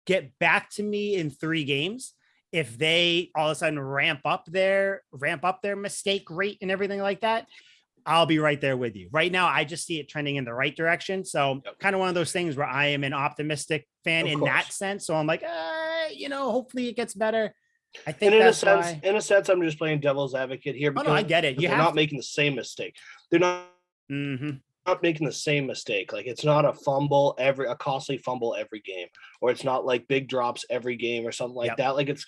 Speaker 1: Get back to me in 3 games if they all of a sudden ramp up their mistake rate and everything like that. I'll be right there with you. Right now, I just see it trending in the right direction. So kind of one of those things where I am an optimistic fan in that sense. So I'm like, hopefully it gets better. I think
Speaker 2: And
Speaker 1: that's why.
Speaker 2: in a sense, I'm just playing devil's advocate here
Speaker 1: Oh
Speaker 2: because
Speaker 1: no, I get it. You
Speaker 2: they're
Speaker 1: have
Speaker 2: not
Speaker 1: to.
Speaker 2: making the same mistake. They're not making the same mistake. Like it's not a costly fumble every game, or it's not like big drops every game or something like
Speaker 1: Yep.
Speaker 2: that. Like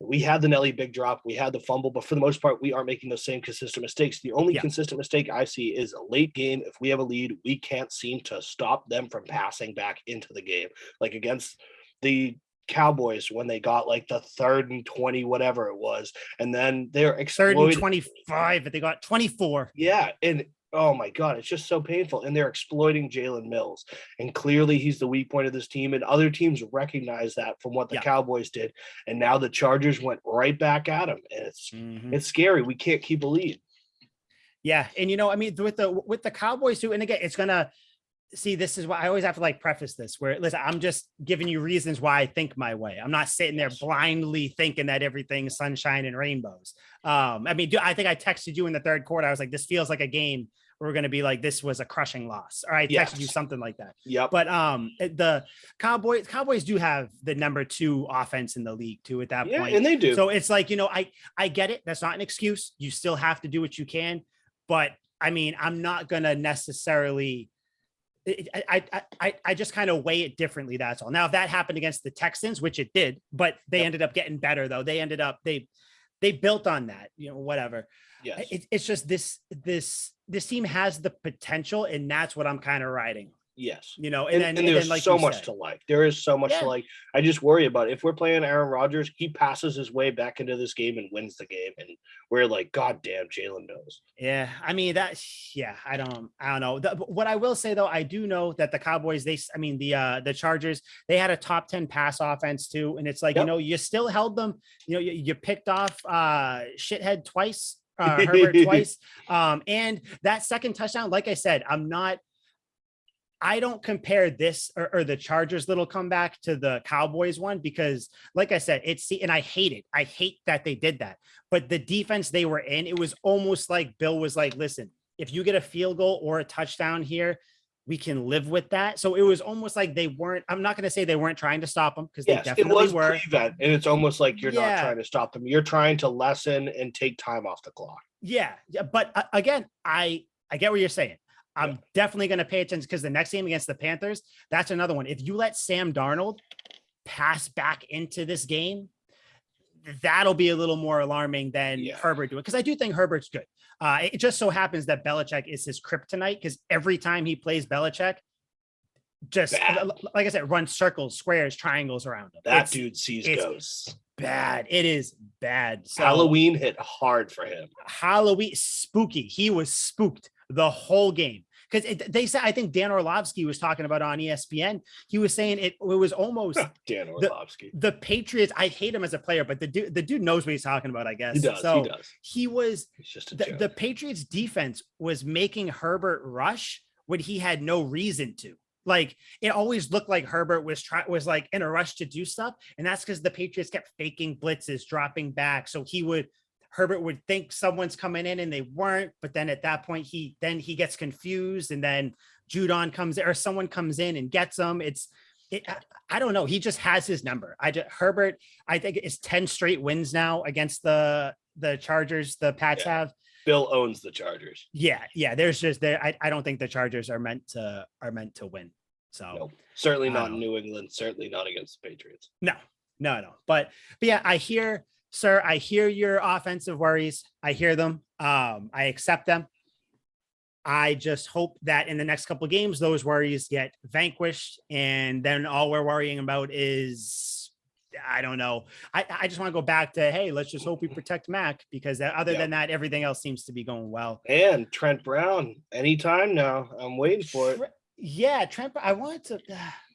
Speaker 2: we had the Nelly big drop, we had the fumble, but for the most part, we aren't making those same consistent mistakes. The only consistent mistake I see is a late game. If we have a lead, we can't seem to stop them from passing back into the game. Like against the Cowboys when they got like the 3rd and 20, whatever it was, and then they're
Speaker 1: 3rd and 25, but they got 24.
Speaker 2: Yeah, and oh my God, it's just so painful. And they're exploiting Jalen Mills. And clearly he's the weak point of this team. And other teams recognize that from what the Cowboys did. And now the Chargers went right back at him. And it's scary. We can't keep a lead.
Speaker 1: Yeah. And I mean, with the Cowboys too, and again, it's gonna see, this is why I always have to like preface this where listen, I'm just giving you reasons why I think my way. I'm not sitting there blindly thinking that everything's sunshine and rainbows. I mean, I think I texted you in the 3rd quarter. I was like, this feels like a game where we're going to be like, this was a crushing loss. Or I texted you something like that.
Speaker 2: Yep.
Speaker 1: But the Cowboys do have the number 2 offense in the league too at that point.
Speaker 2: And they do.
Speaker 1: So it's like, I get it. That's not an excuse. You still have to do what you can. But I mean, I'm not going to necessarily I just kind of weigh it differently. That's all. Now, if that happened against the Texans, which it did, but they ended up getting better though. They ended up, they built on that, whatever.
Speaker 2: Yes.
Speaker 1: It's just this team has the potential, and that's what I'm kind of riding.
Speaker 2: Yes.
Speaker 1: And
Speaker 2: there's
Speaker 1: like
Speaker 2: so much to like. There is so much to like. I just worry about if we're playing Aaron Rodgers, he passes his way back into this game and wins the game. And we're like, God damn, Jalen knows.
Speaker 1: Yeah. I mean, I don't know. What I will say though, I do know that the Cowboys, the Chargers, they had a top 10 pass offense too. And it's like, you still held them, you picked off shithead twice, Herbert twice. And that second touchdown, like I said, I don't compare this or the Chargers little comeback to the Cowboys one, because like I said, and I hate it. I hate that they did that, but the defense they were in, it was almost like Bill was like, listen, if you get a field goal or a touchdown here, we can live with that. So it was almost like I'm not going to say they weren't trying to stop them, because they definitely were.
Speaker 2: Pre-event, and it's almost like you're not trying to stop them. You're trying to lessen and take time off the clock. Yeah.
Speaker 1: But again, I get what you're saying. I'm definitely going to pay attention, because the next game against the Panthers, that's another one. If you let Sam Darnold pass back into this game, that'll be a little more alarming than Herbert doing. Because I do think Herbert's good. It just so happens that Belichick is his kryptonite, because every time he plays Belichick, like I said, runs circles, squares, triangles around him.
Speaker 2: That dude sees ghosts.
Speaker 1: Bad. It is bad. So,
Speaker 2: Halloween hit hard for him.
Speaker 1: Spooky. He was spooked the whole game, because they said, I think Dan Orlovsky was talking about on ESPN. He was saying it was almost
Speaker 2: Dan Orlovsky.
Speaker 1: The Patriots. I hate him as a player, but the dude knows what he's talking about, I guess.
Speaker 2: He does.
Speaker 1: So
Speaker 2: he does.
Speaker 1: He was.
Speaker 2: He's just
Speaker 1: the Patriots defense was making Herbert rush when he had no reason to. Like, it always looked like Herbert was like in a rush to do stuff. And that's because the Patriots kept faking blitzes, dropping back. So Herbert would think someone's coming in and they weren't. But then at that point, he gets confused, and then Judon comes in, or someone comes in and gets him. I don't know. He just has his number. Herbert, I think it's 10 straight wins now against the Chargers. The Pats have.
Speaker 2: Bill owns the Chargers.
Speaker 1: Yeah. There's just I don't think the Chargers are meant to win. So
Speaker 2: nope. Certainly not in New England. Certainly not against the Patriots.
Speaker 1: No. But yeah, I hear your offensive worries. I hear them. I accept them. I just hope that in the next couple of games, those worries get vanquished, and then all we're worrying about is, I don't know. I just want to go back to, hey, let's just hope we protect Mac, because other than that, everything else seems to be going well.
Speaker 2: And Trent Brown, anytime now. I'm waiting for it.
Speaker 1: Yeah, Trent. I wanted to.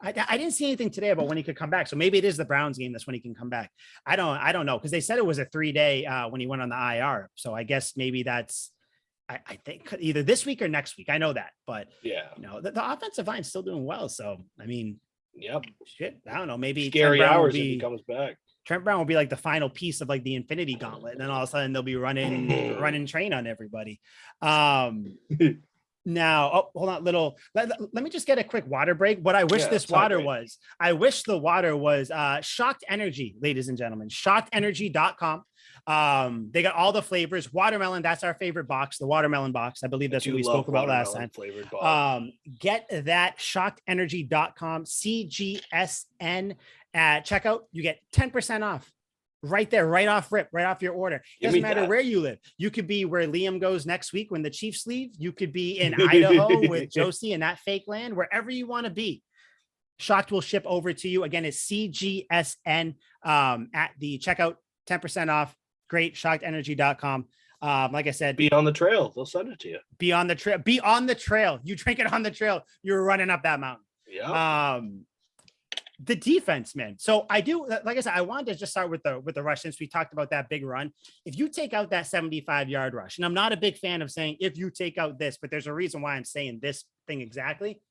Speaker 1: I didn't see anything today about when he could come back. So maybe it is the Browns game that's when he can come back. I don't know, because they said it was a 3-day when he went on the IR. So I guess maybe that's. I think either this week or next week. I know that, but the offensive line's still doing well. So I mean.
Speaker 2: Yep.
Speaker 1: Shit. I don't know. Maybe
Speaker 2: scary hours if he comes back.
Speaker 1: Trent Brown will be like the final piece of like the Infinity Gauntlet, and then all of a sudden they'll be running train on everybody. Now, oh, hold on, let me just get a quick water break. What I wish this
Speaker 2: it's not
Speaker 1: water
Speaker 2: great.
Speaker 1: was, I wish the water was Shocked Energy, ladies and gentlemen, shockedenergy.com. They got all the flavors. Watermelon, that's our favorite box, the watermelon box. I believe that's what we spoke about last time.
Speaker 2: Flavored box.
Speaker 1: Get that shockedenergy.com, CGSN at checkout. You get 10% off. Right there, right off rip, right off your order. Doesn't matter where you live. You could be where Liam goes next week when the Chiefs leave. You could be in Idaho with Josie in that fake land, wherever you want to be. Shocked will ship over to you. Again, it's CGSN at the checkout, 10% off. Great, shockedenergy.com. Like I said,
Speaker 2: be on the trail. They'll send it to you.
Speaker 1: Be on the trail. Be on the trail. You drink it on the trail. You're running up that mountain.
Speaker 2: Yeah.
Speaker 1: The defense, man. So I do, like I said, I wanted to just start with the rush since we talked about that big run. If you take out that 75-yard rush, and I'm not a big fan of saying if you take out this, but there's a reason why I'm saying this thing exactly.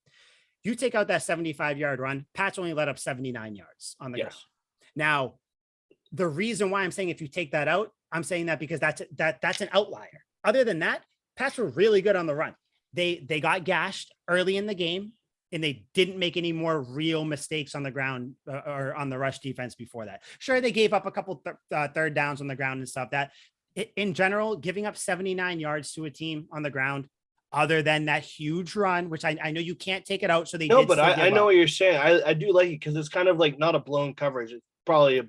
Speaker 1: You take out that 75-yard run, Pats only let up 79 yards on the ground. Now, the reason why I'm saying if you take that out, I'm saying that because that's an outlier. Other than that, Pats were really good on the run. They got gashed early in the game, and they didn't make any more real mistakes on the ground or on the rush defense before that. Sure, they gave up a couple third downs on the ground and stuff. That in general, giving up 79 yards to a team on the ground, other than that huge run, which I know you can't take it out. So they
Speaker 2: no, but I know what you're saying. I do like it because it's kind of like not a blown coverage. It's probably a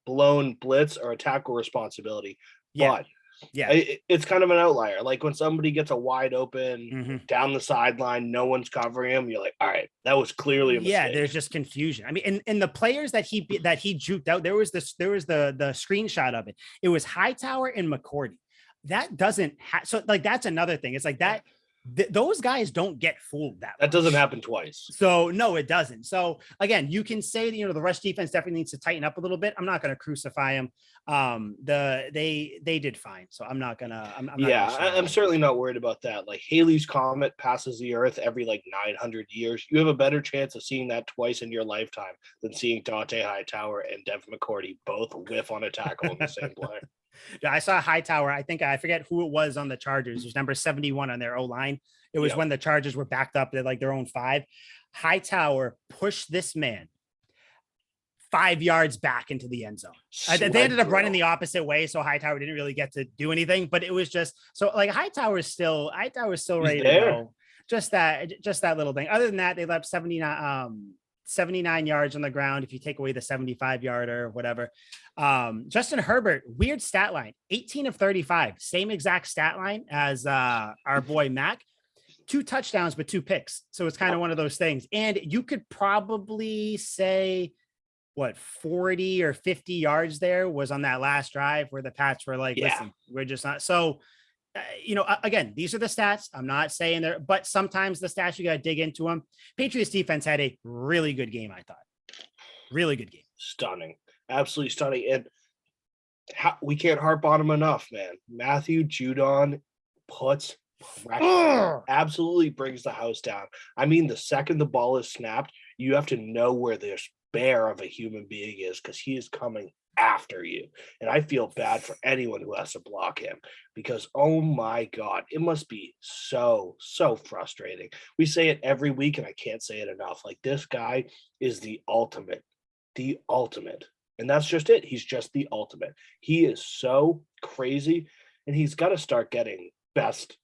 Speaker 2: blown blitz or a tackle responsibility.
Speaker 1: Yeah.
Speaker 2: But it's kind of an outlier. Like when somebody gets a wide open down the sideline, no one's covering him. You're like, all right, that was clearly a mistake.
Speaker 1: Yeah, there's just confusion. I mean, and the players that he juked out, there was the screenshot of it. It was Hightower and McCourty. That doesn't so like that's another thing. It's like that. Those guys don't get fooled that much.
Speaker 2: Doesn't happen twice.
Speaker 1: So no, it doesn't. So again, you can say that, the rush defense definitely needs to tighten up a little bit. I'm not going to crucify them. They did fine. So I'm not gonna,
Speaker 2: I'm certainly not worried about that. Like Haley's Comet passes the earth every 900 years. You have a better chance of seeing that twice in your lifetime than seeing Dante Hightower and Devin McCourty both whiff on a tackle in the same play.
Speaker 1: I saw Hightower. I forget who it was on the Chargers. It was number 71 on their O-line. It was when the Chargers were backed up at their own 5. Hightower pushed this man 5 yards back into the end zone. They ended up running the opposite way, so Hightower didn't really get to do anything. But it was just so Hightower's still ready to go. Just that little thing. Other than that, they left 79 yards on the ground. If you take away the 75-yarder or whatever. Justin Herbert, weird stat line, 18 of 35, same exact stat line as our boy Mac. 2 touchdowns, but 2 picks. So it's kind of one of those things. And you could probably say 40 or 50 yards there was on that last drive where the Pats were like, listen, we're just not. So, again, these are the stats. I'm not saying there, but sometimes the stats, you got to dig into them. Patriots defense had a really good game. I thought really good game.
Speaker 2: Stunning. Absolutely stunning. And we can't harp on him enough, man. Matthew Judon puts absolutely brings the house down. I mean, the second the ball is snapped, you have to know where this bear of a human being is because he is coming after you. And I feel bad for anyone who has to block him because, oh my God, it must be so frustrating. We say it every week and I can't say it enough. Like, this guy is the ultimate. And that's just it. He's just the ultimate. He is so crazy, and he's got to start getting best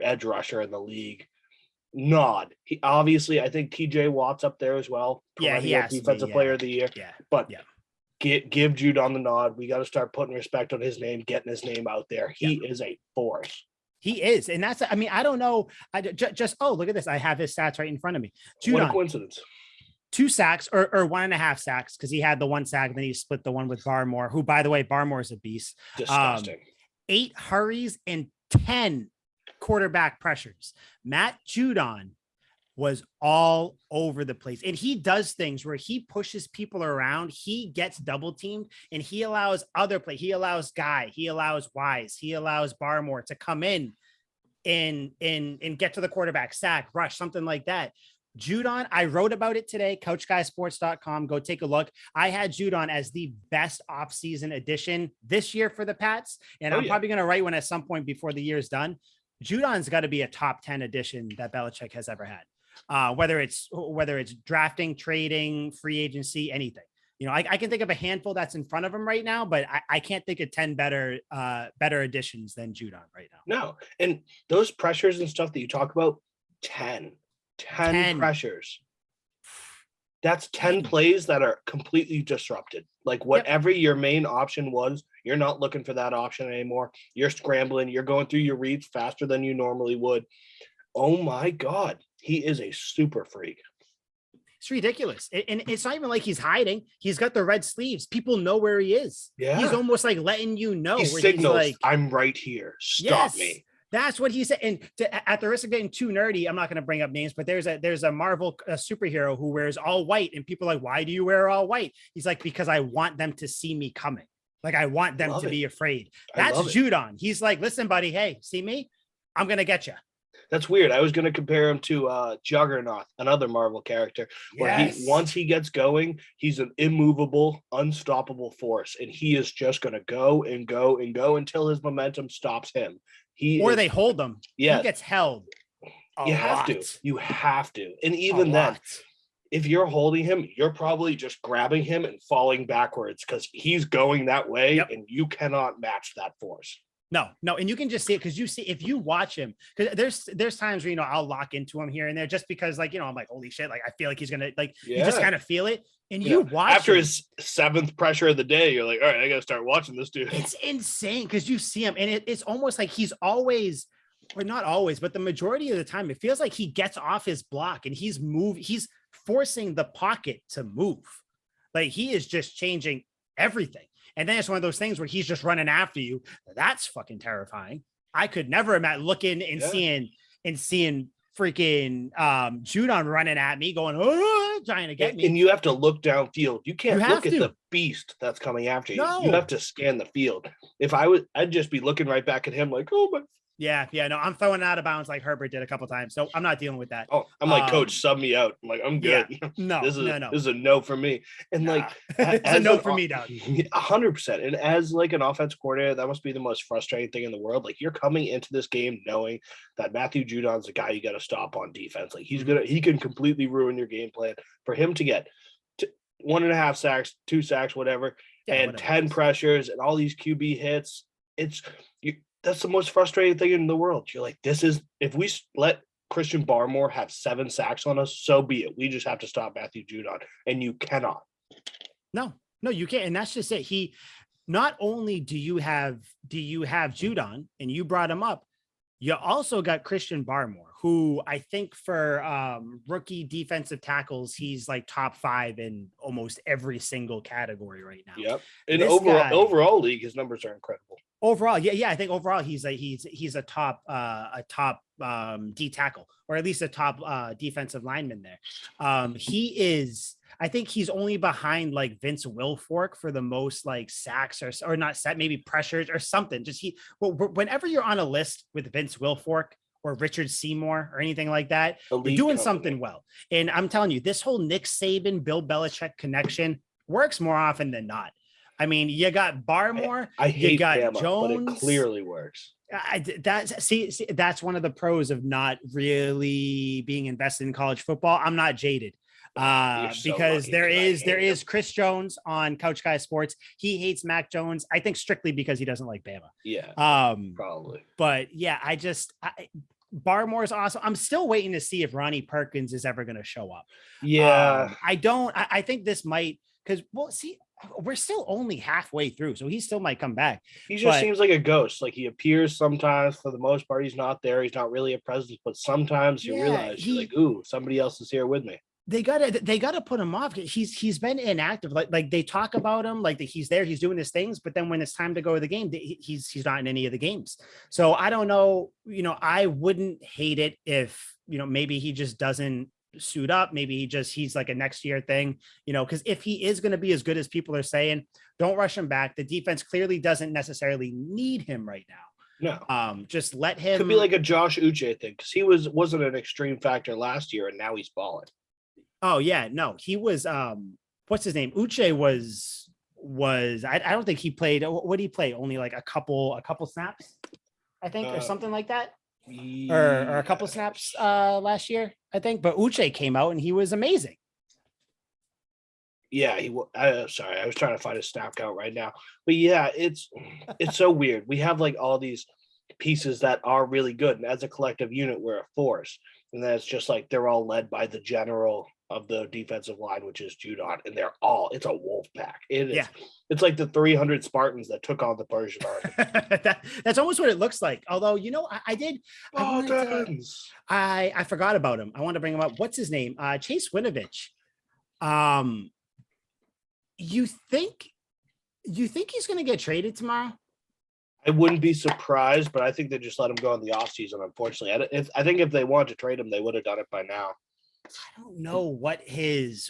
Speaker 2: edge rusher in the league nod. He obviously, I think TJ Watt's up there as well.
Speaker 1: Yeah, he has
Speaker 2: defensive player of the year.
Speaker 1: Yeah,
Speaker 2: but give Judon the nod. We got to start putting respect on his name, getting his name out there. He is a force.
Speaker 1: He is, and that's. I mean, I don't know. I just look at this. I have his stats right in front of me. Judon,
Speaker 2: what a coincidence.
Speaker 1: 2 sacks or 1.5 sacks because he had the 1 sack and then he split the one with Barmore, who, by the way, Barmore is a beast.
Speaker 2: Disgusting.
Speaker 1: 8 hurries and 10 quarterback pressures. Matt Judon was all over the place, and he does things where he pushes people around. He gets double teamed, and he allows other play. He allows Guy. He allows Wise. He allows Barmore to come in and get to the quarterback, sack, rush, something like that. Judon, I wrote about it today, couchguysports.com. Go take a look. I had Judon as the best offseason addition this year for the Pats, and I'm probably going to write one at some point before the year's done. Judon's got to be a top 10 addition that Belichick has ever had. Whether it's drafting, trading, free agency, anything. I can think of a handful that's in front of him right now, but I can't think of 10 better additions than Judon right now.
Speaker 2: No. And those pressures and stuff that you talk about, 10 pressures. That's 10 plays that are completely disrupted. Like whatever your main option was, you're not looking for that option anymore. You're scrambling. You're going through your reads faster than you normally would. Oh my God. He is a super freak.
Speaker 1: It's ridiculous. And it's not even like he's hiding. He's got the red sleeves. People know where he is.
Speaker 2: Yeah.
Speaker 1: He's almost like letting you know.
Speaker 2: He signals, like, I'm right here. Stop me.
Speaker 1: That's what he said. And at the risk of getting too nerdy, I'm not going to bring up names, but there's a Marvel superhero who wears all white, and people are like, why do you wear all white? He's like, because I want them to see me coming. Like, I want them to be afraid. That's Judon. He's like, listen, buddy, hey, see me? I'm going to get you.
Speaker 2: That's weird. I was going to compare him to Juggernaut, another Marvel character, where once he gets going, he's an immovable, unstoppable force, and he is just going to go and go and go until his momentum stops him. They hold him. Yeah, he gets held. You have to. And even then, if you're holding him, you're probably just grabbing him and falling backwards because he's going that way, and you cannot match that force.
Speaker 1: No, and you can just see it because you see if you watch him, because there's times where I'll lock into him here and there just because I'm like, holy shit, like I feel like he's gonna you just kind of feel it. And you watch
Speaker 2: after his 7th pressure of the day, you're like, all right, I gotta start watching this dude.
Speaker 1: It's insane because you see him and it's almost like he's always, or not always, but the majority of the time it feels like he gets off his block and he's forcing the pocket to move. Like he is just changing everything. And then it's one of those things where he's just running after you. That's fucking terrifying. I could never imagine looking and seeing freaking Judon running at me going, trying to get me.
Speaker 2: And you have to look downfield. You can't look at the beast that's coming after you. No. You have to scan the field. If I'd just be looking right back at him like, oh my.
Speaker 1: Yeah, no, I'm throwing out of bounds like Herbert did a couple times, so I'm not dealing with that.
Speaker 2: Oh, I'm like, coach, sub me out. I'm like, I'm good.
Speaker 1: Yeah, no,
Speaker 2: this is a no for me. And like,
Speaker 1: it's a no for me, Doug.
Speaker 2: 100%. And as like an offensive coordinator, that must be the most frustrating thing in the world. Like you're coming into this game knowing that Matthew Judon's the guy you got to stop on defense. Like he can completely ruin your game plan. For him to get 1.5 sacks, 2 sacks, whatever, and 10 pressures and all these QB hits, that's the most frustrating thing in the world. You're like, if we let Christian Barmore have 7 sacks on us, so be it. We just have to stop Matthew Judon, and you cannot.
Speaker 1: No, you can't. And that's just it. Not only do you have Judon, and you brought him up, you also got Christian Barmore, who I think for rookie defensive tackles, he's like top 5 in almost every single category right now.
Speaker 2: Yep. In overall league, his numbers are incredible.
Speaker 1: Overall, yeah, I think overall he's a top D tackle, or at least a top defensive lineman there. He is. I think he's only behind like Vince Wilfork for the most like sacks or not set, maybe pressures or something. Whenever you're on a list with Vince Wilfork or Richard Seymour or anything like that, you're doing something well. And I'm telling you, this whole Nick Saban, Bill Belichick connection works more often than not. I mean, you got Barmore, you got Bama, Jones,
Speaker 2: but it clearly works.
Speaker 1: That's one of the pros of not really being invested in college football. I'm not jaded. Because there is Chris Jones on Couch Guy Sports. He hates Mac Jones, I think strictly because he doesn't like Bama.
Speaker 2: Yeah, probably.
Speaker 1: But yeah, Barmore's awesome. I'm still waiting to see if Ronnie Perkins is ever going to show up.
Speaker 2: Yeah,
Speaker 1: I think this might, because we're still only halfway through, so he still might come back.
Speaker 2: He just seems like a ghost. Like he appears sometimes. For the most part, he's not there. He's not really a presence. But sometimes you realize you're like, ooh, somebody else is here with me.
Speaker 1: They gotta put him off. He's been inactive. Like they talk about him, like he's there, he's doing his things, but then when it's time to go to the game, he's not in any of the games. So I don't know. I wouldn't hate it if maybe he just doesn't suit up. Maybe he's like a next year thing. Because if he is going to be as good as people are saying, don't rush him back. The defense clearly doesn't necessarily need him right now.
Speaker 2: No.
Speaker 1: Just let him.
Speaker 2: Could be like a Josh Uche thing because he wasn't an extreme factor last year, and now he's balling.
Speaker 1: Oh yeah, no, he was. What's his name? Uche was. I don't think he played. What did he play? Only like a couple snaps, I think, or something like that. or a couple snaps last year, I think. But Uche came out and he was amazing.
Speaker 2: Yeah, sorry, I was trying to find a snap count right now. But yeah, it's so weird. We have like all these pieces that are really good, and as a collective unit, we're a force. And then it's just like they're all led by the general of the defensive line, which is Judon, and it's a wolf pack. It is.
Speaker 1: Yeah.
Speaker 2: It's like the 300 Spartans that took on the Persian army.
Speaker 1: That's almost what it looks like. Although, I forgot about him. I want to bring him up. What's his name? Chase Winovich. You think he's going to get traded tomorrow?
Speaker 2: I wouldn't be surprised, but I think they just let him go in the offseason, unfortunately. I think if they wanted to trade him, they would have done it by now.
Speaker 1: I don't know what his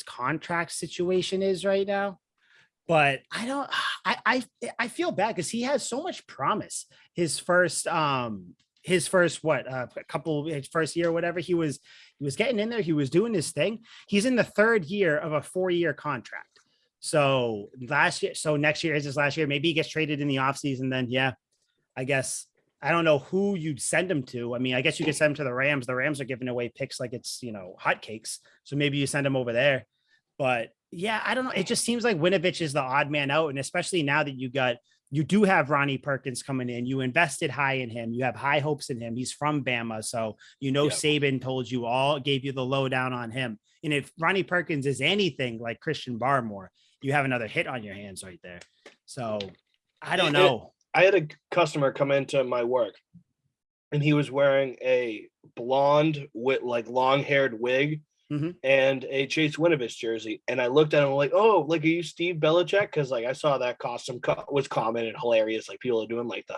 Speaker 1: contract situation is right now, but I feel bad because he has so much promise. His first year, whatever, he was getting in there. He was doing his thing. He's in the third year of a 4-year contract. So next year is his last year. Maybe he gets traded in the offseason. Then, yeah, I guess I don't know who you'd send him to. I mean, I guess you could send him to the Rams. The Rams are giving away picks like it's, hotcakes. So maybe you send him over there. But yeah, I don't know. It just seems like Winovich is the odd man out. And especially now that you do have Ronnie Perkins coming in, you invested high in him. You have high hopes in him. He's from Bama. So, Saban told you all, gave you the lowdown on him. And if Ronnie Perkins is anything like Christian Barmore, you have another hit on your hands right there. So I don't know.
Speaker 2: I had a customer come into my work and he was wearing a blonde with like long-haired wig and a Chase Winovich jersey. And I looked at him like, oh, like, are you Steve Belichick? Because like I saw that costume was common and hilarious. Like people are doing like the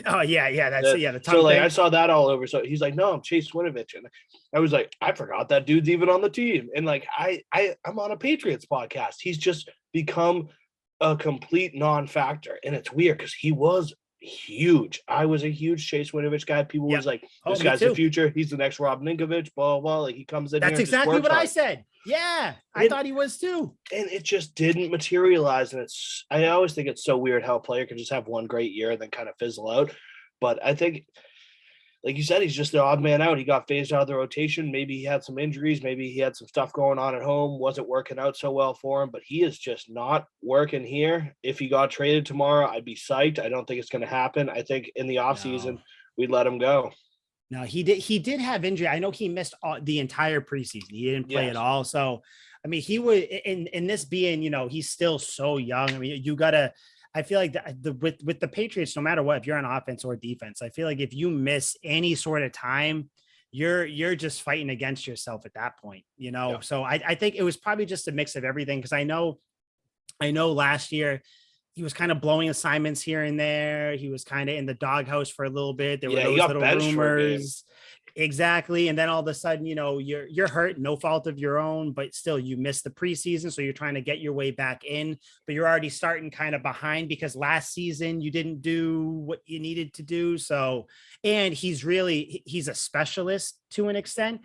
Speaker 1: oh yeah, that's the tongue
Speaker 2: so like
Speaker 1: thing.
Speaker 2: I saw that all over. So he's like, no, I'm Chase Winovich. And I was like, I forgot that dude's even on the team. And like I'm on a Patriots podcast. He's just become a complete non-factor. And it's weird because he was huge. I was a huge Chase Winovich guy. People was like, this guy's the future. He's the next Rob Ninkovich, blah, blah, blah. Like he comes in.
Speaker 1: That's exactly what I said. Yeah, I thought he was too.
Speaker 2: And it just didn't materialize. And I always think it's so weird how a player can just have one great year and then kind of fizzle out. But I think, like you said, he's just the odd man out. He got phased out of the rotation. Maybe he had some injuries. Maybe he had some stuff going on at home. Wasn't working out so well for him. But he is just not working here. If he got traded tomorrow, I'd be psyched. I don't think it's going to happen. I think in the offseason, we'd let him go.
Speaker 1: No, he did have injury. I know he missed the entire preseason. He didn't play at all. So, I mean, he would in this being, he's still so young. I mean, I feel like with the Patriots, no matter what, if you're on offense or defense, I feel like if you miss any sort of time, you're just fighting against yourself at that point, Yeah. So I think it was probably just a mix of everything. Because I know last year he was kind of blowing assignments here and there. He was kind of in the doghouse for a little bit. There were those little rumors. Exactly. And then all of a sudden, you're hurt, no fault of your own, but still you missed the preseason. So you're trying to get your way back in, but you're already starting kind of behind because last season you didn't do what you needed to do. So, and he's a specialist to an extent.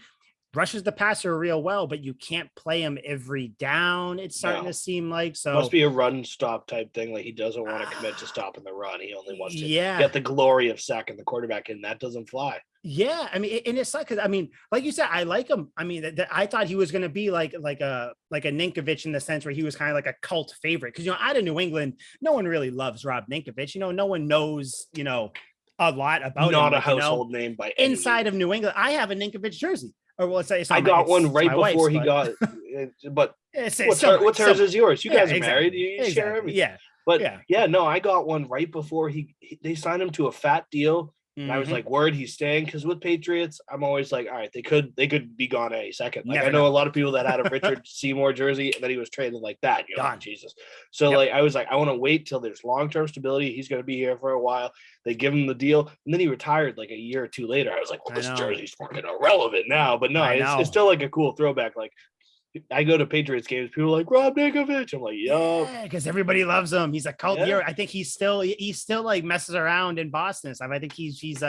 Speaker 1: Rushes the passer real well, but you can't play him every down. It's starting to seem like so.
Speaker 2: Must be a run stop type thing. Like he doesn't want to commit to stopping the run. He only wants to get the glory of sacking the quarterback, and that doesn't fly.
Speaker 1: Yeah, I mean, and it's like, I mean, like you said, I like him. I mean, I thought he was going to be like a Ninkovich in the sense where he was kind of like a cult favorite because out of New England, no one really loves Rob Ninkovich. No one knows a lot about him.
Speaker 2: Not a household name by any
Speaker 1: inside of New England. I have a Ninkovich jersey. Or well, I
Speaker 2: got one right before he got. But what's hers is yours. You guys are married. You share everything.
Speaker 1: Yeah.
Speaker 2: But no, I got one right before they signed him to a fat deal. And I was like, word, he's staying. Because with Patriots, I'm always like, all right, they could be gone any second. Like I know a lot of people that had a Richard Seymour jersey and then he was traded like that. You're like, Jesus. So like I was like, I want to wait till there's long-term stability. He's going to be here for a while. They give him the deal, and then he retired like a year or two later. I was like, well, this jersey's fucking irrelevant now. But no, it's still like a cool throwback. Like I go to Patriots games, people are like Rob Ninkovich. I'm like, yo,
Speaker 1: because everybody loves him. He's a cult hero. I think he's still like messes around in Boston. So I think he's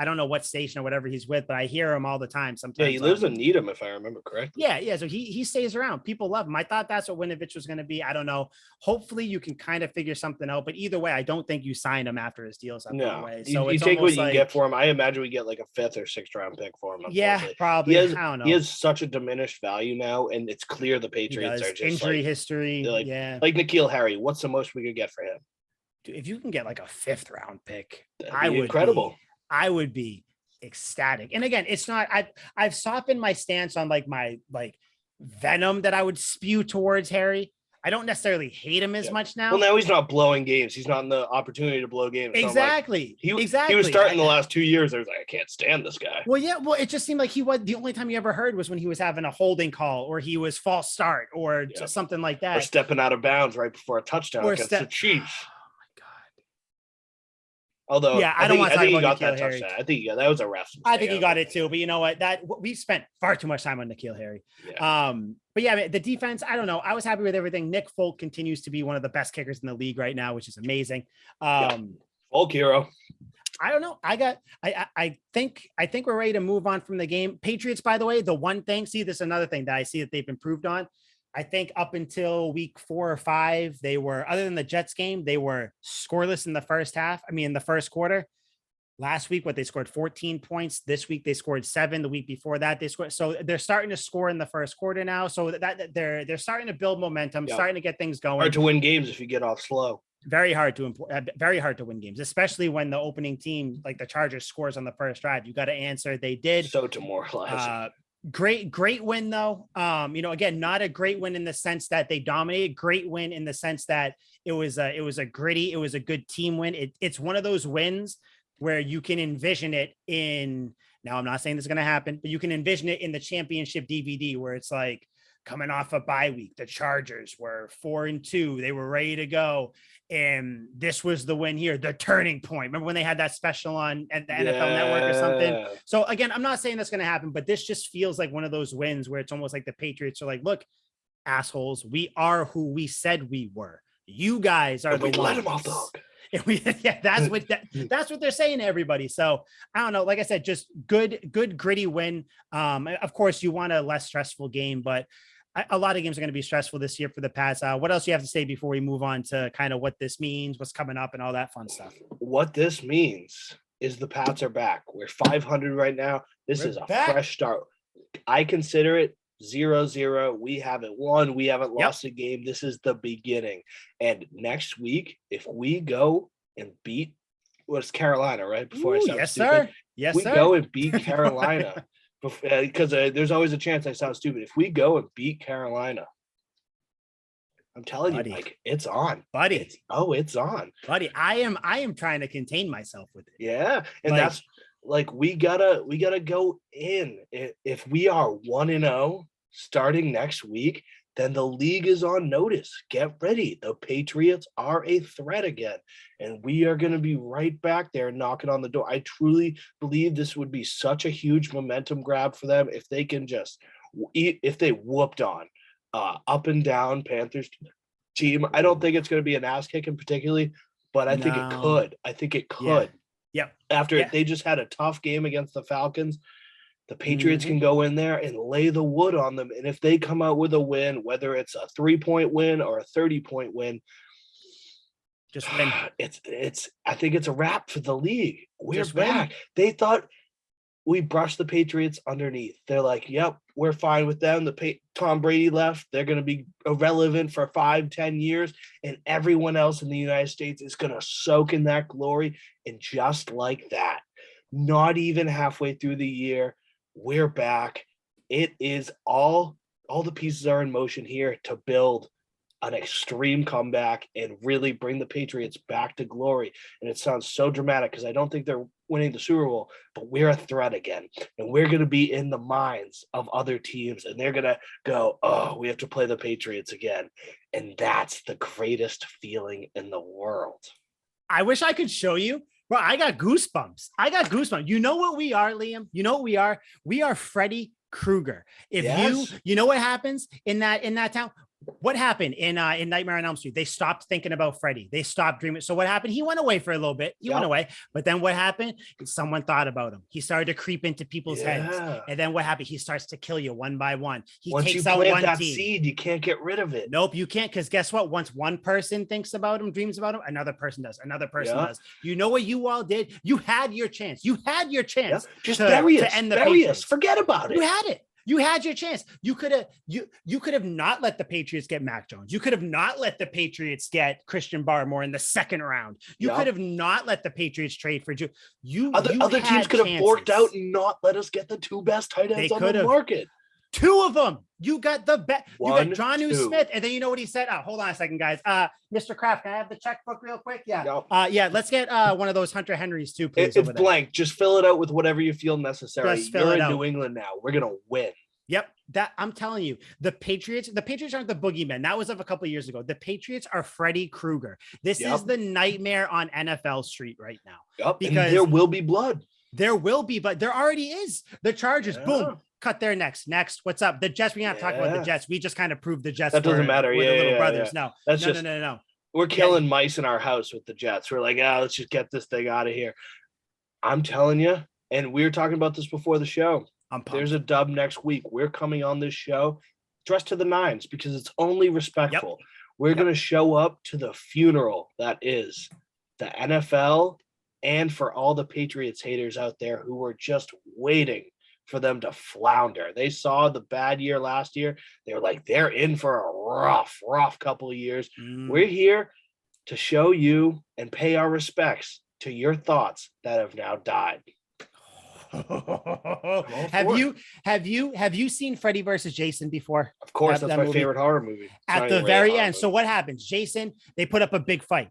Speaker 1: I don't know what station or whatever he's with, but I hear him all the time. Sometimes.
Speaker 2: Yeah, he lives in Needham, if I remember correctly.
Speaker 1: Yeah. So he stays around. People love him. I thought that's what Winovich was going to be. I don't know. Hopefully you can kind of figure something out. But either way, I don't think you signed him after his deal's up.
Speaker 2: No,
Speaker 1: way. So
Speaker 2: you take what you get for him. I imagine we get like a 5th or 6th round pick for him.
Speaker 1: Yeah, probably. I don't know.
Speaker 2: He has such a diminished value now, and it's clear the Patriots are just
Speaker 1: injury history.
Speaker 2: Like N'Keal Harry. What's the most we could get for him?
Speaker 1: Dude, if you can get like a 5th round pick,
Speaker 2: incredible.
Speaker 1: I would be ecstatic. And again, it's not. I've softened my stance on like my venom that I would spew towards Harry. I don't necessarily hate him as much now.
Speaker 2: Well, now he's not blowing games. He's not in the opportunity to blow games.
Speaker 1: Exactly.
Speaker 2: So he was starting the last 2 years. I was like, I can't stand this guy.
Speaker 1: Well, yeah. Well, it just seemed like he was the only time you ever heard was when he was having a holding call or he was false start or just something like that.
Speaker 2: Or stepping out of bounds right before a touchdown against the Chiefs. Although,
Speaker 1: I don't want to talk about
Speaker 2: that
Speaker 1: Harry.
Speaker 2: touchdown. I think that was a ref.
Speaker 1: I think he got it too. But you know what? We spent far too much time on N'Keal Harry.
Speaker 2: Yeah.
Speaker 1: But yeah, the defense, I don't know. I was happy with everything. Nick Folk continues to be one of the best kickers in the league right now, which is amazing.
Speaker 2: Folk hero.
Speaker 1: I don't know. I think we're ready to move on from the game. Patriots, by the way, the one thing, this is another thing that I see that they've improved on. I think up until week 4 or 5, they were, other than the Jets game, they were scoreless in the first quarter. Last week, they scored 14 points. This week, they scored 7. The week before that, they scored. So they're starting to score in the first quarter now. So that they're starting to build momentum, starting to get things going.
Speaker 2: Hard to win games if you get off slow.
Speaker 1: Very hard to win games, especially when the opening team, like the Chargers, scores on the first drive. You got to answer. They did.
Speaker 2: So demoralizing.
Speaker 1: Great win though. Again, not a great win in the sense that they dominated. Great win in the sense that it was a gritty, it was a good team win. It's one of those wins where you can envision it in. Now, I'm not saying this is going to happen, but you can envision it in the championship DVD where it's like coming off a bye week. The Chargers were 4-2. They were ready to go. And this was the win here, the turning point. Remember when they had that special on at the NFL Network or something? So again, I'm not saying that's going to happen, but this just feels like one of those wins where it's almost like the Patriots are like, look, assholes, we are who we said we were. You guys are the ones.
Speaker 2: Let them off the hook.
Speaker 1: That's what they're saying to everybody. So I don't know. Like I said, just good gritty win. Of course, you want a less stressful game, but a lot of games are going to be stressful this year for the Pats. What else do you have to say before we move on to kind of what this means, what's coming up, and all that fun stuff?
Speaker 2: What this means is the Pats are back. We're 500 right now. We're is a back. Fresh start. I consider it 0-0. We haven't won. We haven't lost a game. This is the beginning. And next week, if we go and beat Carolina, right? Before I start
Speaker 1: sir. Yes,
Speaker 2: we go and beat Carolina. Because there's always a chance I sound stupid. If we go and beat Carolina, I'm telling you, Mike, it's on,
Speaker 1: buddy.
Speaker 2: It's on,
Speaker 1: buddy. I am trying to contain myself with it.
Speaker 2: Yeah, and that's like we gotta go in. If we are 1-0 starting next week, then the league is on notice. Get ready. The Patriots are a threat again, and we are going to be right back there knocking on the door. I truly believe this would be such a huge momentum grab for them if they can if they whooped on up and down Panthers team. I don't think it's going to be an ass kicking particularly, but I think it could. I think it could.
Speaker 1: Yeah.
Speaker 2: After they just had a tough game against the Falcons, the Patriots can go in there and lay the wood on them. And if they come out with a win, whether it's a 3-point win or a 30-point win,
Speaker 1: just win.
Speaker 2: I think it's a wrap for the league. We're just back. They thought we brushed the Patriots underneath. They're like, yep, we're fine with them. Tom Brady left. They're going to be irrelevant for 5-10 years. And everyone else in the United States is going to soak in that glory. And just like that, not even halfway through the year, we're back. It is all the pieces are in motion here to build an extreme comeback and really bring the Patriots back to glory. And it sounds so dramatic because I don't think they're winning the Super Bowl, but we're a threat again. And we're going to be in the minds of other teams. And they're going to go, oh, we have to play the Patriots again. And that's the greatest feeling in the world.
Speaker 1: I wish I could show you. Bro, I got goosebumps. You know what we are, Liam? You know what we are? We are Freddy Krueger. If you know what happens in that town, What happened in Nightmare on Elm Street? They stopped thinking about Freddy. They stopped dreaming. So what happened? He went away for a little bit. He went away. But then what happened? Someone thought about him. He started to creep into people's heads. And then what happened? He starts to kill you one by one.
Speaker 2: Once you plant that seed, you can't get rid of it.
Speaker 1: Nope, you can't. Because guess what? Once one person thinks about him, dreams about him, another person does. Another person does. You know what you all did? You had your chance. You had your chance.
Speaker 2: Just bury us. Bury us. Forget about it.
Speaker 1: You had it. You had your chance. You could have not let the Patriots get Mac Jones. You could have not let the Patriots get Christian Barmore in the second round. You could have not let the Patriots trade for Ju.
Speaker 2: Other teams could have forked out and not let us get the two best tight ends on the market.
Speaker 1: Two of them. You got the best. You got Jonnu Smith, and then you know what he said. Oh, hold on a second, guys. Mr. Kraft, can I have the checkbook real quick? Yeah. Yeah. Let's get one of those Hunter Henrys too, please.
Speaker 2: It's blank. Just fill it out with whatever you feel necessary. You're in New England now. We're gonna win.
Speaker 1: Yep. That I'm telling you, the Patriots aren't the boogeymen. That was of a couple of years ago. The Patriots are Freddy Krueger. This is the nightmare on NFL Street right now.
Speaker 2: Yep. Because there will be blood.
Speaker 1: There will be, but there already is. The Chargers, boom, cut their necks. Next, what's up? The Jets. We're not talking about the Jets. We just kind of proved the Jets.
Speaker 2: That doesn't matter.
Speaker 1: The little brothers. No,
Speaker 2: that's
Speaker 1: no.
Speaker 2: We're killing mice in our house with the Jets. We're like, let's just get this thing out of here. I'm telling you, and we were talking about this before the show. There's a dub next week. We're coming on this show dressed to the nines because it's only respectful. We're going to show up to the funeral that is the NFL, and for all the Patriots haters out there who were just waiting for them to flounder. They saw the bad year last year. They were like, they're in for a rough couple of years. We're here to show you and pay our respects to your thoughts that have now died.
Speaker 1: Have you seen Freddy versus Jason before?
Speaker 2: Of course, that's my favorite horror movie.
Speaker 1: At the very end. So what happens? Jason, they put up a big fight.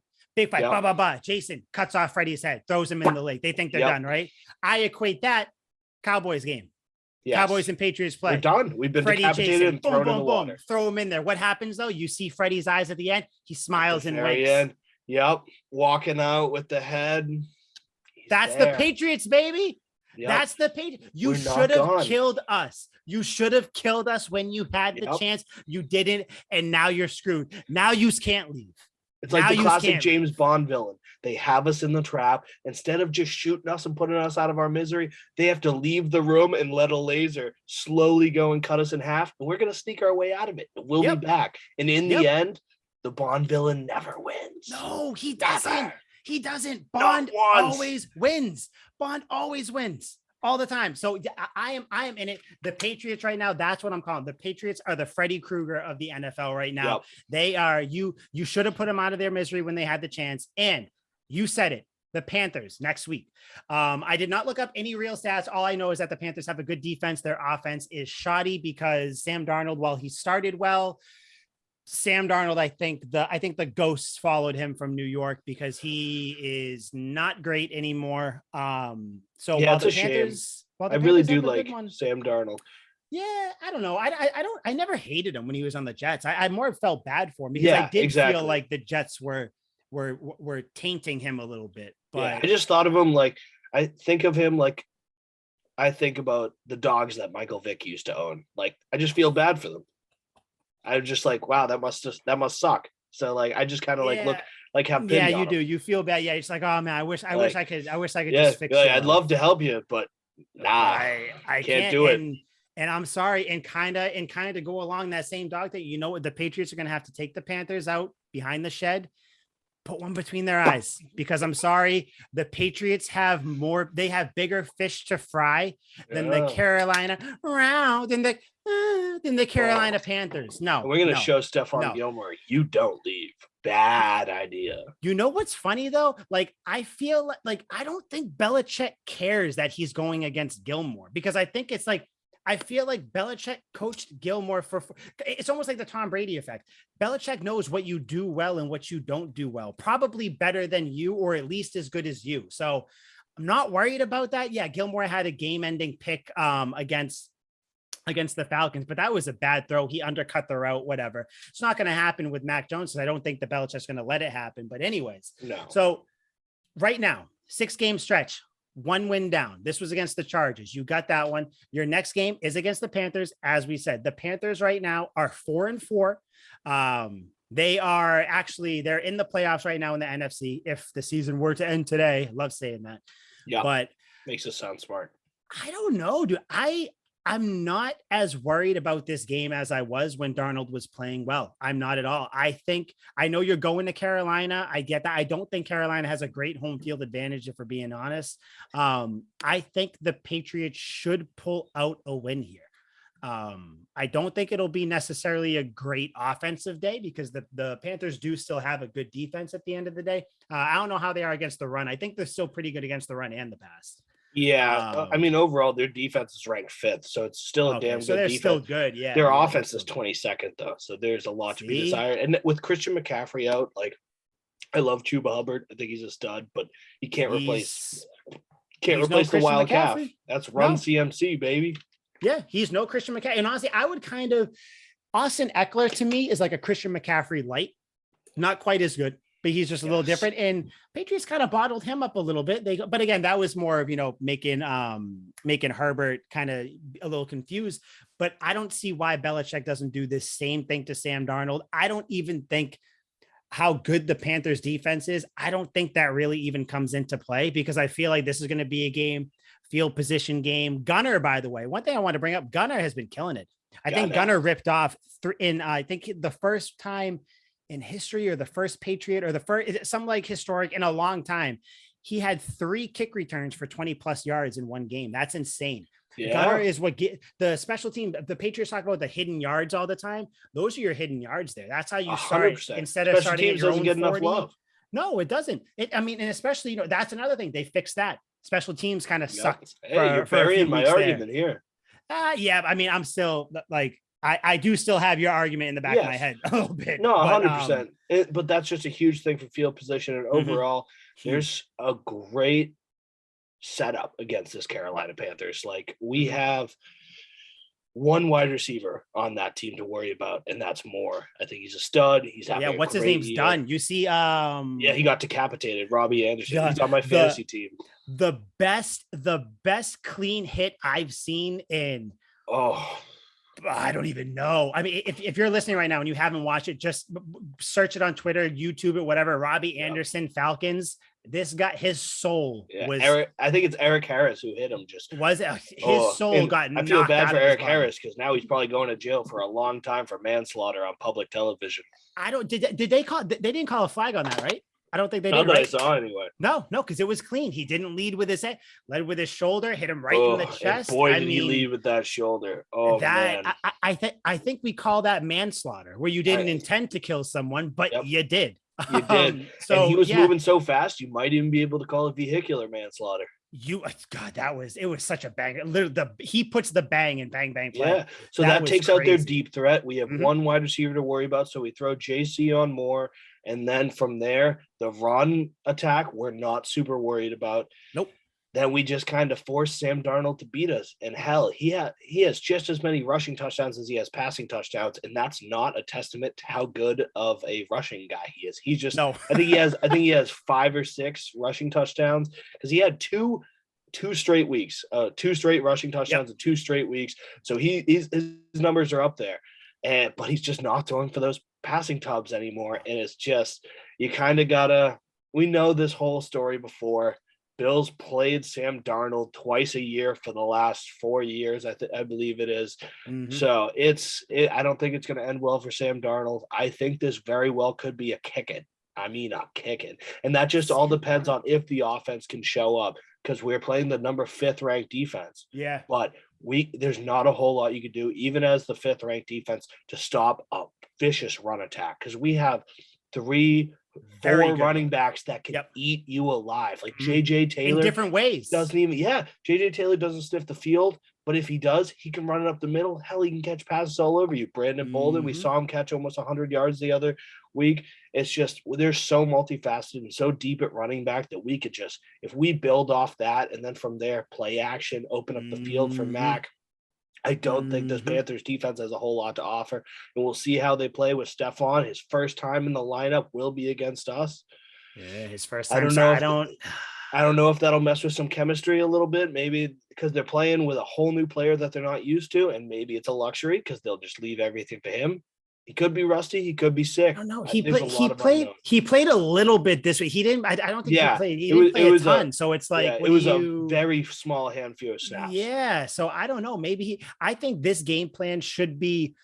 Speaker 1: Jason cuts off Freddy's head, throws him in the lake. They think they're done, right? I equate that Cowboys game. Yes. Cowboys and Patriots play.
Speaker 2: We're done. We've been decapitated and thrown in the water.
Speaker 1: Throw him in there. What happens though? You see Freddy's eyes at the end. He smiles and winks.
Speaker 2: End. Yep. Walking out with the head.
Speaker 1: That's the Patriots, baby. Yep. That's the Patriots. You should have killed us. You should have killed us when you had the chance. You didn't, and now you're screwed. Now you can't leave.
Speaker 2: It's like the classic James Bond villain. They have us in the trap. Instead of just shooting us and putting us out of our misery, they have to leave the room and let a laser slowly go and cut us in half. And we're going to sneak our way out of it. We'll be back. And in the end, the Bond villain never wins.
Speaker 1: No, he doesn't. Never. He doesn't. Bond always wins. Bond always wins all the time. So I am in it. The Patriots right now, that's what I'm calling. The Patriots are the Freddy Krueger of the NFL right now. Yep. They are, you should have put them out of their misery when they had the chance. And you said it, the Panthers next week. I did not look up any real stats. All I know is that the Panthers have a good defense. Their offense is shoddy because Sam Darnold, while he started well, Sam Darnold, I think the ghosts followed him from New York because he is not great anymore. So
Speaker 2: yeah, it's a shame. I really do like Sam Darnold.
Speaker 1: Yeah, I don't know. I never hated him when he was on the Jets. I more felt bad for him because I did feel like the Jets were tainting him a little bit. But
Speaker 2: I just thought of him like I think about the dogs that Michael Vick used to own. Like I just feel bad for them. I'm just like, wow, that must suck. So like, I just kind of like look like have pity on
Speaker 1: you do. You feel bad. Yeah, it's like, oh man, I wish I could just fix it.
Speaker 2: I'd love to help you, but I can't do it.
Speaker 1: And I'm sorry. And kind of to go along that same dog that you know what the Patriots are going to have to take the Panthers out behind the shed, put one between their eyes because I'm sorry, the Patriots have bigger fish to fry than the Carolina Carolina Panthers. No,
Speaker 2: we're going to show Stephon Gilmore. You don't leave. Bad idea.
Speaker 1: You know what's funny though? Like I feel like I don't think Belichick cares that he's going against Gilmore because I think it's like, I feel like Belichick coached Gilmore for it's almost like the Tom Brady effect. Belichick knows what you do well and what you don't do well, probably better than you, or at least as good as you. So I'm not worried about that. Yeah. Gilmore had a game-ending pick against the Falcons, but that was a bad throw. He undercut the route, whatever. It's not going to happen with Mac Jones. I don't think the Belichick's going to let it happen, but anyways.
Speaker 2: No.
Speaker 1: So right now, 6-game stretch. one win down. This was against the Chargers. You got that one. Your next game is against the Panthers. As we said, the Panthers right now are 4-4. They're in the playoffs right now in the NFC. If the season were to end today, I love saying that.
Speaker 2: Yeah,
Speaker 1: but
Speaker 2: makes us sound smart.
Speaker 1: I don't know, dude. I'm not as worried about this game as I was when Darnold was playing well. I'm not at all. I know you're going to Carolina. I get that. I don't think Carolina has a great home field advantage, if we're being honest. I think the Patriots should pull out a win here. I don't think it'll be necessarily a great offensive day because the Panthers do still have a good defense at the end of the day. I don't know how they are against the run. I think they're still pretty good against the run and the pass.
Speaker 2: Yeah, I mean, overall, their defense is ranked 5th, so it's still a damn good
Speaker 1: they're
Speaker 2: defense.
Speaker 1: Still good, yeah.
Speaker 2: Their offense is 22nd, though, so there's a lot to be desired. And with Christian McCaffrey out, like, I love Chuba Hubbard. I think he's a stud, but you can't replace the wild calf. That's Run CMC, baby.
Speaker 1: Yeah, he's no Christian McCaffrey. And honestly, I would Austin Eckler to me is like a Christian McCaffrey light, not quite as good. But he's just a little different, and Patriots kind of bottled him up a little bit. But again, that was more of, making Herbert kind of a little confused. But I don't see why Belichick doesn't do this same thing to Sam Darnold. I don't even think how good the Panthers defense is. I don't think that really even comes into play because I feel like this is going to be a field position game. Gunner, by the way, one thing I want to bring up, Gunner has been killing it. I think Gunner ripped off I think the first time in history, or the first Patriot, or the first, some like historic in a long time. He had 3 kick returns for 20+ yards in one game. That's insane. Yeah. Gunner is what the special team, the Patriots talk about the hidden yards all the time. Those are your hidden yards there. That's how you start
Speaker 2: 100%.
Speaker 1: Instead of
Speaker 2: special
Speaker 1: starting
Speaker 2: teams
Speaker 1: at your
Speaker 2: doesn't
Speaker 1: own
Speaker 2: get
Speaker 1: 40.
Speaker 2: Enough love.
Speaker 1: No, it doesn't. And especially, that's another thing. They fixed that. Special teams kind of sucked.
Speaker 2: Hey, you're burying my argument here.
Speaker 1: Yeah. I mean, I'm still like, I do still have your argument in the back of my head a little bit.
Speaker 2: No, 100%. But that's just a huge thing for field position. And overall, there's a great setup against this Carolina Panthers. Like, we have one wide receiver on that team to worry about, and that's Moore. I think he's a stud. He's having
Speaker 1: what's his name's year. Done. You see,
Speaker 2: he got decapitated. Robbie Anderson. He's on my fantasy team.
Speaker 1: The best clean hit I've seen in I don't even know. I mean, if you're listening right now and you haven't watched it, just search it on Twitter, YouTube it, whatever. Robbie Anderson, Falcons. This guy, his soul was.
Speaker 2: I think it's Eric Harris who hit him.
Speaker 1: His soul got.
Speaker 2: I feel bad for Eric Harris because now he's probably going to jail for a long time for manslaughter on public television. Did
Speaker 1: they call? They didn't call a flag on that, right? I don't think they did.
Speaker 2: Not that I saw anyway.
Speaker 1: No, because it was clean. He didn't lead with his head, led with his shoulder, hit him right in the chest.
Speaker 2: Boy, did he lead with that shoulder. Oh, man.
Speaker 1: I think we call that manslaughter, where you didn't intend to kill someone, but you did.
Speaker 2: You did. So and he was moving so fast, you might even be able to call it vehicular manslaughter.
Speaker 1: It was such a bang. Literally, he puts the bang and bang play.
Speaker 2: Yeah. So that takes out their deep threat. We have one wide receiver to worry about. So we throw JC on Moore. And then from there, the run attack, we're not super worried about.
Speaker 1: Nope.
Speaker 2: Then we just kind of force Sam Darnold to beat us. And hell, he has just as many rushing touchdowns as he has passing touchdowns. And that's not a testament to how good of a rushing guy he is. He's just, I think he has 5 or 6 rushing touchdowns because he had two straight weeks, 2 straight rushing touchdowns in 2 straight weeks. So his numbers are up there. But he's just not throwing for those passing tubs anymore. And it's just, you kind of we know this whole story before. Bills played Sam Darnold twice a year for the last 4 years. I believe it is. So I don't think it's going to end well for Sam Darnold. I think this very well could be a kicking. And that just all depends on if the offense can show up, because we're playing the number 5th ranked defense.
Speaker 1: Yeah.
Speaker 2: But there's not a whole lot you could do, even as the 5th ranked defense, to stop a vicious run attack. Because we have 3-4 running backs that can eat you alive. Like JJ Taylor
Speaker 1: in different ways.
Speaker 2: JJ Taylor doesn't sniff the field, but if he does, he can run it up the middle. Hell, he can catch passes all over you. Brandon Bolden, we saw him catch almost 100 yards the other week. It's just, they're so multifaceted and so deep at running back that we could just, if we build off that and then from there play action, open up the field for Mac, I don't think this Panthers defense has a whole lot to offer. And we'll see how they play with Stephon. His first time in the lineup will be against us.
Speaker 1: Yeah, his first time.
Speaker 2: I don't know if that'll mess with some chemistry a little bit, maybe because they're playing with a whole new player that they're not used to, and maybe it's a luxury because they'll just leave everything to him. He could be rusty. He could be sick.
Speaker 1: I don't know.
Speaker 2: There's a lot of unknowns.
Speaker 1: He played a little bit this week. He didn't. I don't think
Speaker 2: Yeah,
Speaker 1: he didn't play a ton. So it's like,
Speaker 2: it was a very small handful of snaps.
Speaker 1: Yeah. So I don't know. Maybe I think this game plan should be.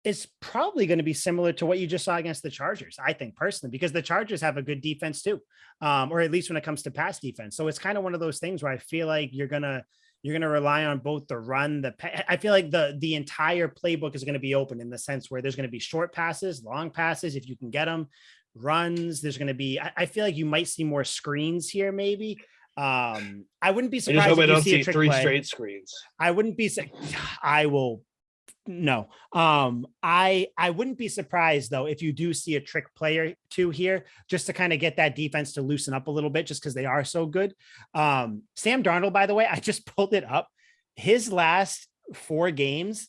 Speaker 1: It's probably going to be similar to what you just saw against the Chargers. I think personally, because the Chargers have a good defense too, or at least when it comes to pass defense. So it's kind of one of those things where I feel like you're gonna rely on both the run, I feel like the entire playbook is going to be open in the sense where there's going to be short passes, long passes, if you can get them, runs. There's going to be, I feel like you might see more screens here. Maybe. I wouldn't be surprised.
Speaker 2: I just hope I don't see three straight screens.
Speaker 1: I wouldn't be, I will. No, I wouldn't be surprised though if you do see a trick player too here, just to kind of get that defense to loosen up a little bit, just because they are so good. Sam Darnold, by the way, I just pulled it up. His last 4 games,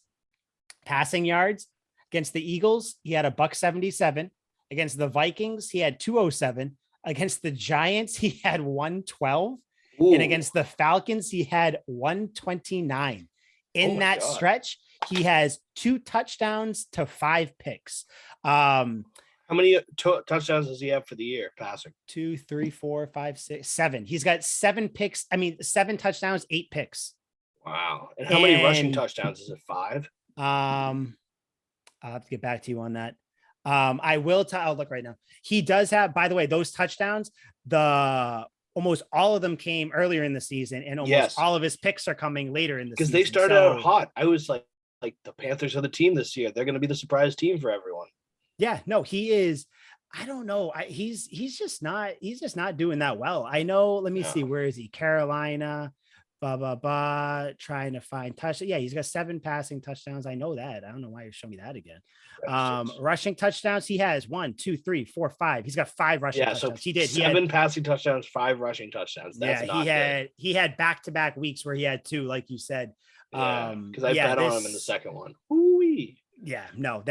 Speaker 1: passing yards against the Eagles, he had a $177. Against the Vikings, he had 207. Against the Giants, he had 112. Ooh. And against the Falcons, he had 129. In that stretch, he has 2 touchdowns to 5 picks.
Speaker 2: How many touchdowns does he have for the year passing?
Speaker 1: 2, 3, 4, 5, 6, 7. He's got 7 picks. 7 touchdowns, 8 picks.
Speaker 2: Wow. And how many rushing touchdowns? Is it 5?
Speaker 1: I'll have to get back to you on that. I'll look right now. He does have, by the way, those touchdowns, almost all of them came earlier in the season, and almost all of his picks are coming later in the season.
Speaker 2: Because they started out hot. I was like the Panthers are the team this year. They're going to be the surprise team for everyone.
Speaker 1: Yeah, no, he is. I don't know. He's just not doing that well. I know. Let me see. Where is he? Carolina. Trying to find touch. Yeah, he's got 7 passing touchdowns. I know that. I don't know why you're showing me that again. Rushing touchdowns. He has 1, 2, 3, 4, 5. He's got 5 rushing touchdowns.
Speaker 2: So he did 7 passing touchdowns, 5 rushing touchdowns. That's
Speaker 1: he had back-to-back weeks where he had 2, like you said.
Speaker 2: Because I bet on him in the second one. Ooh-wee.
Speaker 1: Yeah, no,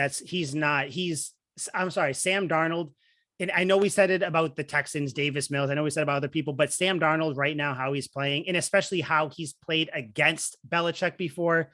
Speaker 1: I'm sorry, Sam Darnold. And I know we said it about the Texans, Davis Mills. I know we said about other people, but Sam Darnold right now, how he's playing, and especially how he's played against Belichick before,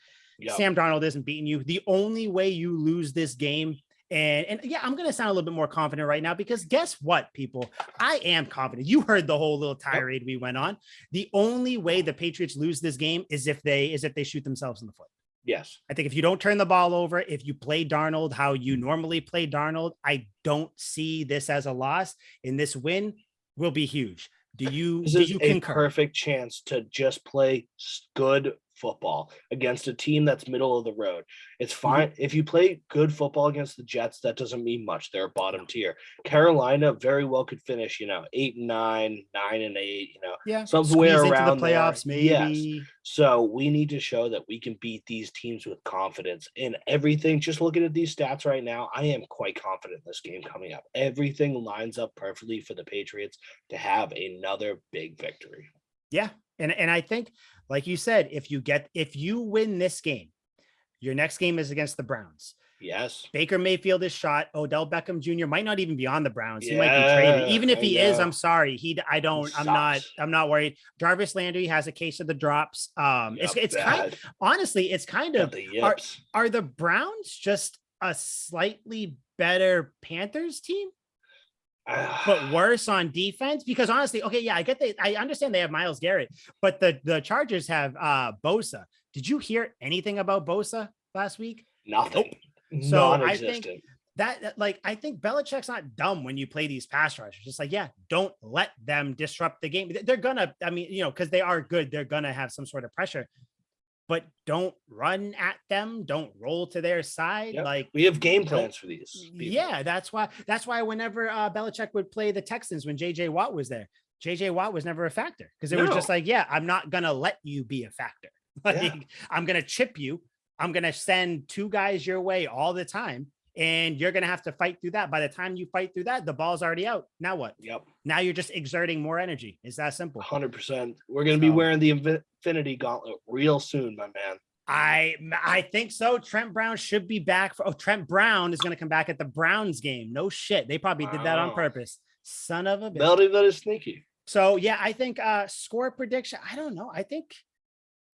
Speaker 1: Sam Darnold isn't beating you. The only way you lose this game, and yeah, I'm going to sound a little bit more confident right now, because guess what, people? I am confident. You heard the whole little tirade we went on. The only way the Patriots lose this game is if they shoot themselves in the foot.
Speaker 2: Yes.
Speaker 1: I think if you don't turn the ball over, if you play Darnold how you normally play Darnold, I don't see this as a loss, and this win will be huge. Do you concur?
Speaker 2: A perfect chance to just play good football against a team that's middle of the road. It's fine. If you play good football against the Jets, that doesn't mean much. They're a bottom tier. Carolina very well could finish, 8-9, 9-8, somewhere around
Speaker 1: the playoffs,
Speaker 2: there.
Speaker 1: maybe.
Speaker 2: Yes. So we need to show that we can beat these teams with confidence in everything. Just looking at these stats right now, I am quite confident in this game coming up. Everything lines up perfectly for the Patriots to have another big victory.
Speaker 1: Yeah. And I think, like you said, if you win this game, your next game is against the Browns.
Speaker 2: Yes.
Speaker 1: Baker Mayfield is shot. Odell Beckham Jr. might not even be on the Browns. He might be traded. Even if he is, I'm sorry. I'm not worried. Jarvis Landry has a case of the drops. It's kind of are the Browns just a slightly better Panthers team? But worse on defense, because honestly, I understand they have Myles Garrett, but the Chargers have Bosa. Did you hear anything about Bosa last week?
Speaker 2: Nothing.
Speaker 1: Nope. So I think I think Belichick's not dumb when you play these pass rushers. Just don't let them disrupt the game. They're gonna, because they are good, they're gonna have some sort of pressure. But don't run at them. Don't roll to their side.
Speaker 2: Yep. We have game plans for these people.
Speaker 1: Yeah, that's why whenever Belichick would play the Texans when JJ Watt was there, JJ Watt was never a factor, because it was just I'm not gonna let you be a factor. I'm gonna chip you. I'm gonna send 2 guys your way all the time, and you're gonna have to fight through that. By the time you fight through that, the ball's already out. Now what?
Speaker 2: Yep.
Speaker 1: Now you're just exerting more energy. It's that simple.
Speaker 2: 100%. We're gonna be wearing the Infinity Gauntlet real soon, my man.
Speaker 1: I think so. Trent Brown should be back. Trent Brown is going to come back at the Browns game. No shit. They probably did that on purpose. Son of a bitch.
Speaker 2: That is sneaky.
Speaker 1: So yeah, I think score prediction. I don't know. I think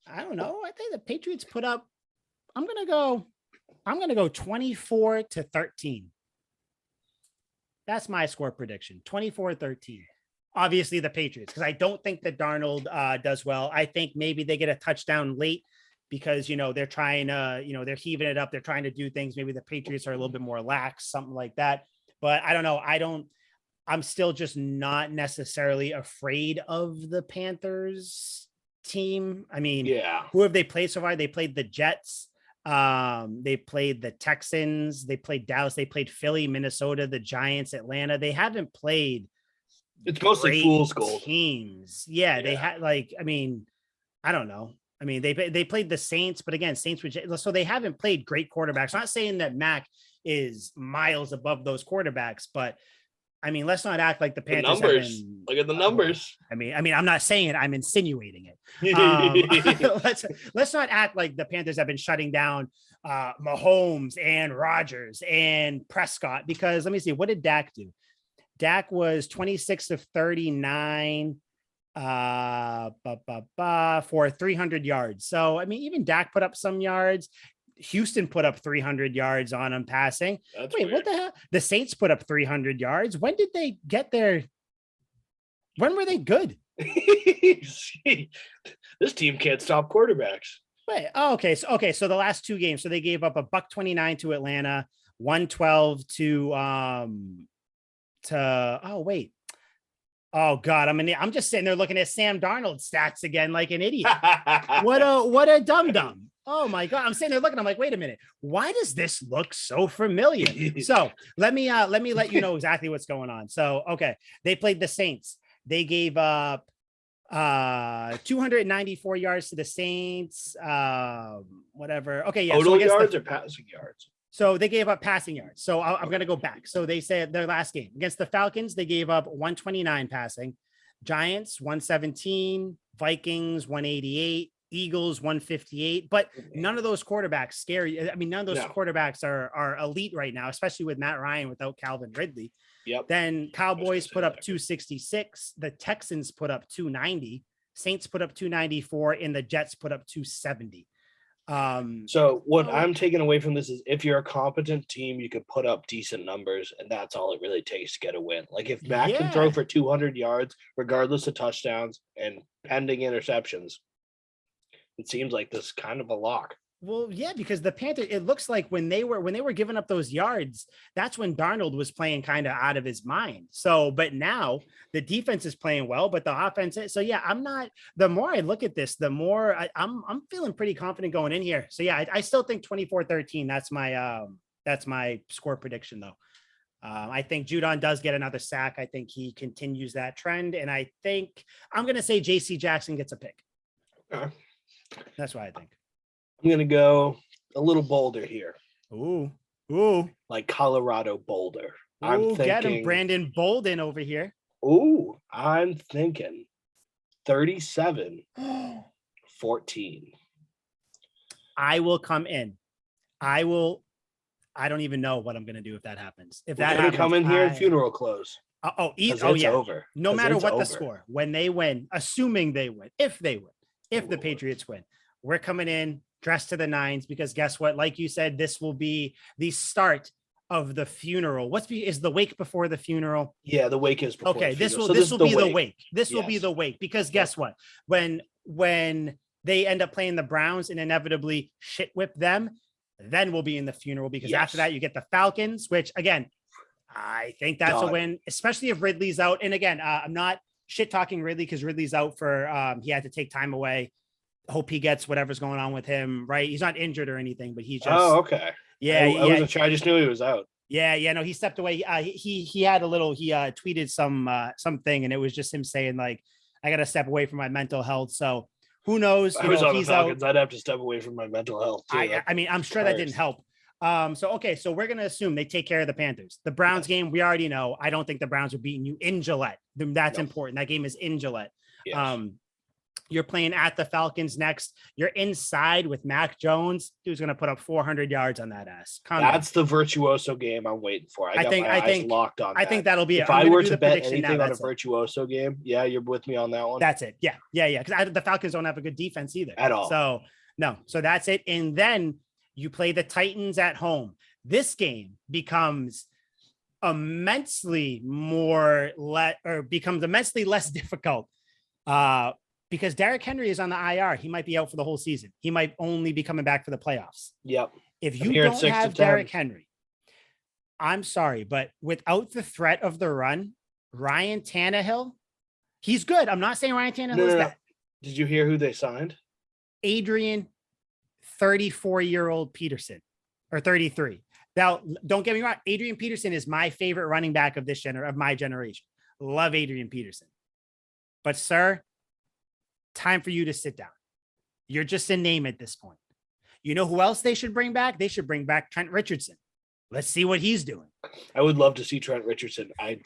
Speaker 1: the Patriots put up. I'm gonna go 24-13. That's my score prediction. 24-13. Obviously the Patriots, because I don't think that Darnold does well. I think maybe they get a touchdown late because they're trying to, they're heaving it up. They're trying to do things. Maybe the Patriots are a little bit more lax, something like that. But I don't know. I'm still just not necessarily afraid of the Panthers team. I mean,
Speaker 2: Yeah.
Speaker 1: who have they played so far? They played the Jets. They played the Texans. They played Dallas. They played Philly, Minnesota, the Giants, Atlanta. They haven't played.
Speaker 2: It's mostly fool's gold
Speaker 1: teams. Yeah, they had I don't know. I mean, they played the Saints, but again, Saints so they haven't played great quarterbacks. I'm not saying that Mac is miles above those quarterbacks, but I mean, let's not act like the Panthers
Speaker 2: look at the numbers.
Speaker 1: I mean, I'm not saying it, I'm insinuating it. Let's not act like the Panthers have been shutting down Mahomes and Rodgers and Prescott, because let me see, what did Dak do? Dak was 26 of 39 for 300 yards. So, I mean, even Dak put up some yards. Houston put up 300 yards on him passing.
Speaker 2: That's
Speaker 1: Wait,
Speaker 2: weird.
Speaker 1: what the hell? The Saints put up 300 yards. When did they get there? When were they good?
Speaker 2: This team can't stop quarterbacks.
Speaker 1: Wait, okay. So the last two games. So they gave up a $129 to Atlanta, 112 oh God, I'm just sitting there looking at Sam Darnold stats again like an idiot. What a dum-dum. Oh my God. I'm sitting there looking, I'm like, wait a minute, why does this look so familiar? So let me let you know exactly what's going on. So okay, they played the Saints. They gave up 294 yards to the Saints. Whatever. Okay, yeah.
Speaker 2: Total yards or passing yards?
Speaker 1: So they gave up passing yards. So I'm going to go back. So they said their last game against the Falcons, they gave up 129 passing, Giants 117, Vikings 188, Eagles 158. But none of those quarterbacks scary. I mean, none of those quarterbacks are elite right now, especially with Matt Ryan without Calvin Ridley.
Speaker 2: Yep.
Speaker 1: Then Cowboys put up 266. The Texans put up 290. Saints put up 294, and the Jets put up 270.
Speaker 2: So what I'm taking away from this is, if you're a competent team, you could put up decent numbers, and that's all it really takes to get a win. Like if Mac can throw for 200 yards, regardless of touchdowns and pending interceptions, it seems like this is kind of a lock.
Speaker 1: Well, yeah, because the Panthers, it looks like when they were giving up those yards, that's when Darnold was playing kind of out of his mind. So, but now the defense is playing well, but the offense. So yeah, the more I look at this, the more I'm feeling pretty confident going in here. So yeah, I still think 24-13. That's my score prediction though. I think Judon does get another sack. I think he continues that trend. And I think I'm going to say JC Jackson gets a pick.
Speaker 2: Okay.
Speaker 1: That's what I think.
Speaker 2: I'm going to go a little bolder here.
Speaker 1: Ooh.
Speaker 2: Like Colorado Boulder.
Speaker 1: Ooh,
Speaker 2: I'm thinking,
Speaker 1: get him, Brandon Bolden over here.
Speaker 2: Ooh, I'm thinking 37-14.
Speaker 1: I will come in. I don't even know what I'm going to do if that happens. If that happens,
Speaker 2: come in here and funeral close.
Speaker 1: It's over. No matter what the score, when they win, assuming they win, if the Patriots win, we're coming in dressed to the nines, because guess what? Like you said, this will be the start of the funeral. Is the wake before the funeral?
Speaker 2: Yeah, the wake is before.
Speaker 1: Okay, this will be the wake. This will be the wake, because guess what? When they end up playing the Browns and inevitably shit whip them, then we'll be in the funeral, because after that you get the Falcons, which again, I think that's a win, especially if Ridley's out. And again, I'm not shit talking Ridley because Ridley's out for he had to take time away. Hope he gets whatever's going on with him, right? He's not injured or anything, but he's just
Speaker 2: okay. Yeah, I wasn't sure. I just knew he was out.
Speaker 1: Yeah, no, he stepped away. He had a little, he tweeted something, and it was just him saying like, I gotta step away from my mental health. So who knows?
Speaker 2: I was on the Falcons. I'd have to step away from my mental health too.
Speaker 1: I mean, I'm sure that didn't help. So we're gonna assume they take care of the Panthers. The Browns game, we already know. I don't think the Browns are beating you in Gillette. That's important. That game is in Gillette.
Speaker 2: Yes.
Speaker 1: You're playing at the Falcons next. You're inside with Mac Jones. Dude's going to put up 400 yards on that ass.
Speaker 2: That's the virtuoso game I'm waiting for. I got my eyes locked on that.
Speaker 1: I think that'll be it.
Speaker 2: If I were to bet anything on a virtuoso game, yeah, you're with me on that one.
Speaker 1: That's it. Yeah. Because the Falcons don't have a good defense either.
Speaker 2: At all.
Speaker 1: So, no. So that's it. And then you play the Titans at home. This game becomes immensely less difficult because Derrick Henry is on the IR. He might be out for the whole season. He might only be coming back for the playoffs.
Speaker 2: Yep.
Speaker 1: If you don't have Derrick Henry, I'm sorry, but without the threat of the run, Ryan Tannehill, he's good. I'm not saying Ryan Tannehill is bad.
Speaker 2: Did you hear who they signed?
Speaker 1: Adrian, 34-year-old Peterson, or 33. Now, don't get me wrong. Adrian Peterson is my favorite running back of my generation. Love Adrian Peterson. But, sir, time for you to sit down. You're just a name at this point. You know who else they should bring back? They should bring back Trent Richardson. Let's see what he's doing.
Speaker 2: I would love to see Trent Richardson. I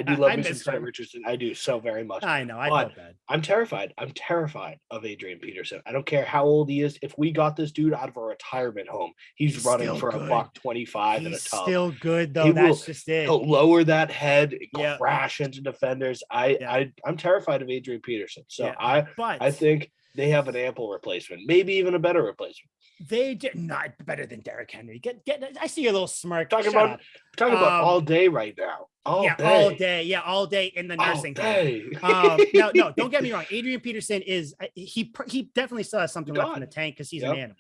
Speaker 2: do love me some Trent Richardson. I do so very much.
Speaker 1: I know. I felt bad.
Speaker 2: I'm terrified. I'm terrified of Adrian Peterson. I don't care how old he is. If we got this dude out of a retirement home, he's running for $125 in a tub.
Speaker 1: Still good though. That's just it.
Speaker 2: He'll lower that head, crash into defenders. I'm terrified of Adrian Peterson. So I think they have an ample replacement, maybe even a better replacement.
Speaker 1: They did not better than Derrick Henry. Get. I see a little smirk.
Speaker 2: Talking about all day right now. All day in the nursing home. No, don't get me wrong. Adrian Peterson is he definitely still has something left in the tank because he's an animal.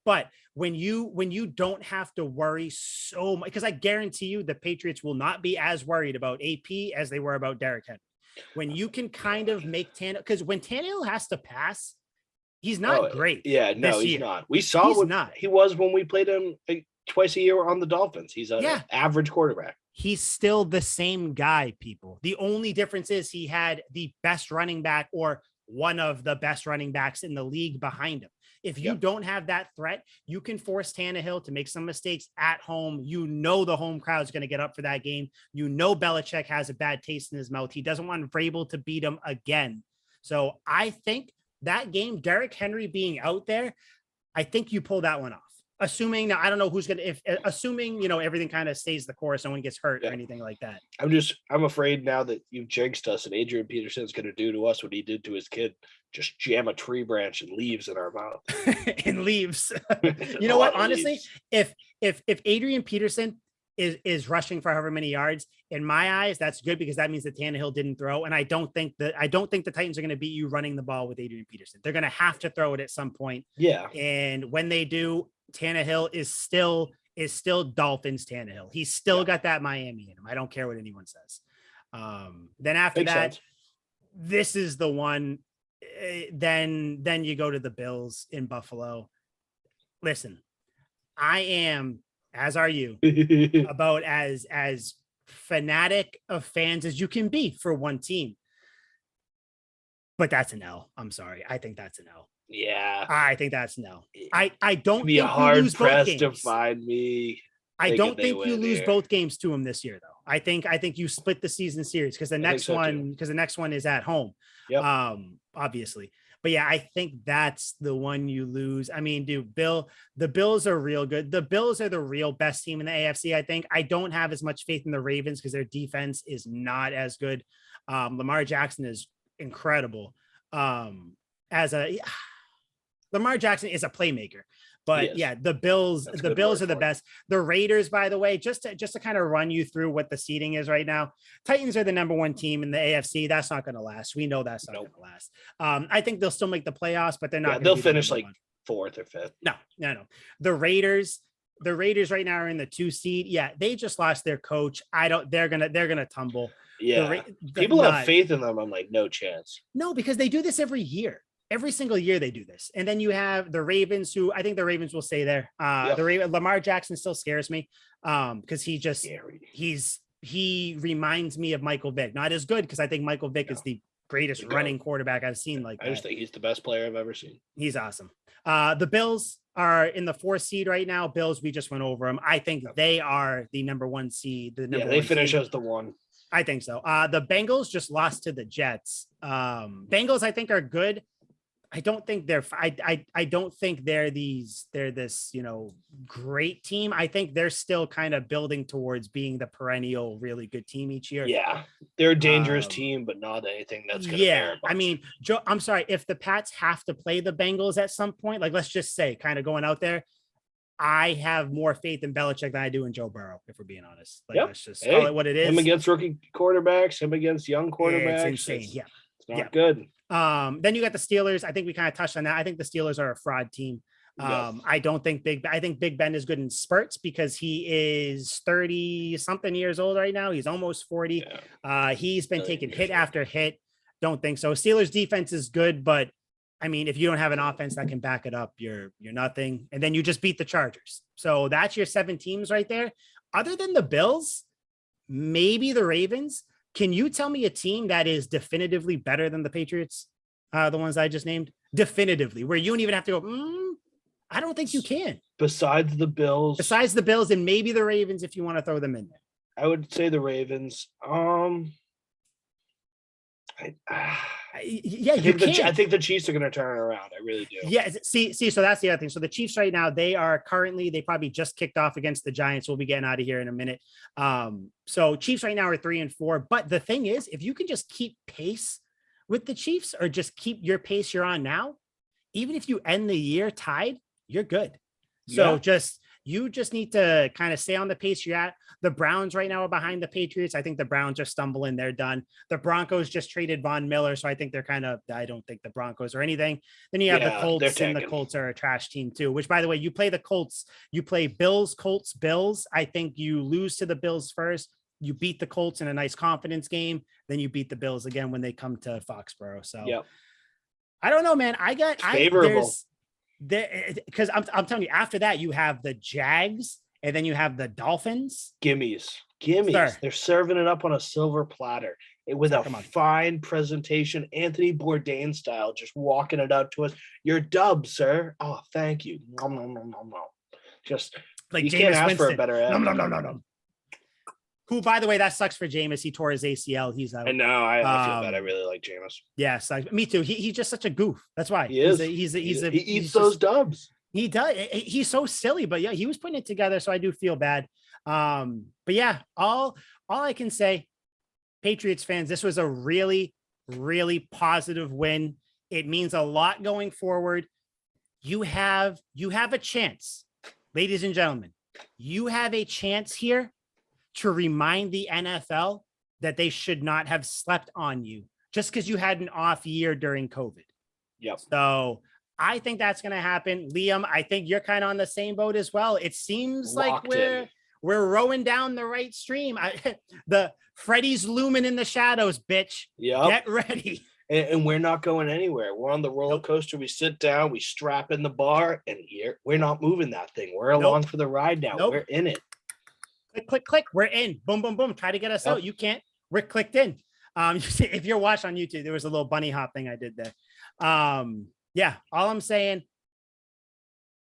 Speaker 2: But when you don't have to worry so much, because I guarantee you the Patriots will not be as worried about AP as they were about Derrick Henry. When you can kind of make Tannehill, because when Tannehill has to pass, he's not great. Yeah, no, he's not. We saw what he was when we played him twice a year on the Dolphins. He's an average quarterback.
Speaker 1: He's still the same guy, people. The only difference is he had the best running back or one of the best running backs in the league behind him. If you don't have that threat, you can force Tannehill to make some mistakes at home. You know the home crowd is going to get up for that game. You know Belichick has a bad taste in his mouth. He doesn't want Vrabel to beat him again. So I think that game, Derrick Henry being out there, I think you pull that one off. Assuming, now I don't know who's going to, assuming, everything kind of stays the course, no one gets hurt or anything like that.
Speaker 2: I'm afraid now that you've jinxed us and Adrian Peterson's going to do to us what he did to his kid, just jam a tree branch and leaves in our mouth.
Speaker 1: And leaves. You know what? Honestly, if Adrian Peterson is rushing for however many yards, in my eyes, that's good because that means that Tannehill didn't throw. And I don't think the Titans are going to beat you running the ball with Adrian Peterson. They're going to have to throw it at some point.
Speaker 2: Yeah.
Speaker 1: And when they do, Tannehill is still Dolphins Tannehill. He's still got that Miami in him. I don't care what anyone says. Then after Makes that, sense. This is the one. Then you go to the Bills in Buffalo. Listen, I am, as are you, about as fanatic of fans as you can be for one team. But that's an L. I'm sorry. I think that's an L.
Speaker 2: Yeah.
Speaker 1: I think that's an L. I don't
Speaker 2: be
Speaker 1: think
Speaker 2: hard
Speaker 1: you lose
Speaker 2: pressed
Speaker 1: both games.
Speaker 2: to find me.
Speaker 1: I don't think you lose both games to them this year, though. I think you split the season series because the next one is at home.
Speaker 2: Yep.
Speaker 1: Obviously. But yeah, I think that's the one you lose. I mean, dude, the Bills are real good. The Bills are the real best team in the AFC, I think. I don't have as much faith in the Ravens because their defense is not as good. Lamar Jackson is incredible. Lamar Jackson is a playmaker. But yeah, the Bills are the best. The Raiders, by the way, just to kind of run you through what the seeding is right now. Titans are the number one team in the AFC. That's not going to last. We know that's not going to last. I think they'll still make the playoffs, but they're not.
Speaker 2: Yeah, they'll finish like fourth or fifth.
Speaker 1: No. The Raiders right now are in the 2 seed. Yeah, they just lost their coach. They're gonna tumble.
Speaker 2: Yeah, people have faith in them. I'm like, no chance.
Speaker 1: No, because they do this every year. Every single year they do this. And then you have the Ravens, who I think the Ravens will stay there. Lamar Jackson still scares me because he reminds me of Michael Vick. Not as good because I think Michael Vick is the greatest running quarterback I've seen. I
Speaker 2: just think he's the best player I've ever seen.
Speaker 1: He's awesome. The Bills are in the 4th seed right now. Bills, we just went over them. I think they are the number 1 seed.
Speaker 2: They finish as the 1.
Speaker 1: I think so. The Bengals just lost to the Jets. Bengals, I think, are good. I don't think they're I don't think they're this, great team. I think they're still kind of building towards being the perennial really good team each year.
Speaker 2: Yeah, they're a dangerous team, but not anything that's going to bear
Speaker 1: I mean, Joe, I'm sorry, if the Pats have to play the Bengals at some point, like let's just say kind of going out there, I have more faith in Belichick than I do in Joe Burrow, if we're being honest. Like let's just call it what it is.
Speaker 2: Him against rookie quarterbacks, him against young quarterbacks.
Speaker 1: It's insane.
Speaker 2: It's not good.
Speaker 1: Then you got the Steelers. I think we kind of touched on that. I think the Steelers are a fraud team. I don't think I think Big Ben is good in spurts because he is 30 something years old right now. He's almost 40. He's been taking hit after hit. Don't think so. Steelers defense is good, but I mean, if you don't have an offense that can back it up, you're nothing. And then you just beat the Chargers. So that's your 7 teams right there. Other than the Bills, maybe the Ravens. Can you tell me a team that is definitively better than the Patriots? The ones I just named? Definitively, where you don't even have to go, I don't think you can.
Speaker 2: Besides the Bills.
Speaker 1: And maybe the Ravens, if you want to throw them in there.
Speaker 2: I would say the Ravens. I think the Chiefs are going to turn it around. I really do.
Speaker 1: Yeah. See, so that's the other thing. So the Chiefs right now, they probably just kicked off against the Giants. We'll be getting out of here in a minute. So Chiefs right now are 3-4. But the thing is, if you can just keep pace with the Chiefs or just keep your pace you're on now, even if you end the year tied, you're good. So you just need to kind of stay on the pace you're at. The Browns right now are behind the Patriots. I think the Browns are stumbling. They're done. The Broncos just traded Von Miller. So I think I don't think the Broncos are anything. Then you have the Colts, and the Colts are a trash team too, which by the way, you play the Colts, you play Bills, Colts, Bills. I think you lose to the Bills first. You beat the Colts in a nice confidence game. Then you beat the Bills again when they come to Foxborough. So I don't know, man. Favorable. Because I'm telling you, after that, you have the Jags and then you have the Dolphins.
Speaker 2: Gimmies. They're serving it up on a silver platter with a fine presentation, Anthony Bourdain style, just walking it out to us. Your dub, sir. Oh, thank you. No. Just like you Jameis can't ask Winston. For a better ad. No.
Speaker 1: Who, by the way, that sucks for Jameis. He tore his ACL. He's out.
Speaker 2: I know. I feel bad. I really like Jameis.
Speaker 1: Yes, me too. He's just such a goof. That's why
Speaker 2: he is.
Speaker 1: He
Speaker 2: eats those dubs.
Speaker 1: He does. He's so silly, but he was putting it together. So I do feel bad. But yeah, all I can say, Patriots fans, this was a really, really positive win. It means a lot going forward. You have a chance, ladies and gentlemen. You have a chance here to remind the NFL that they should not have slept on you just because you had an off year during COVID.
Speaker 2: Yep.
Speaker 1: So I think that's going to happen. Liam, I think you're kind of on the same boat as well. It seems like we're rowing down the right stream. The Freddy's looming in the shadows, bitch.
Speaker 2: Yeah.
Speaker 1: Get ready.
Speaker 2: And we're not going anywhere. We're on the roller coaster. We sit down, we strap in the bar, and we're not moving that thing. We're along for the ride now. We're in it.
Speaker 1: Click, click. We're in. Boom, boom, boom. Try to get us out. You can't. We're clicked in. If you're watching on YouTube, there was a little bunny hop thing I did there. Yeah. All I'm saying,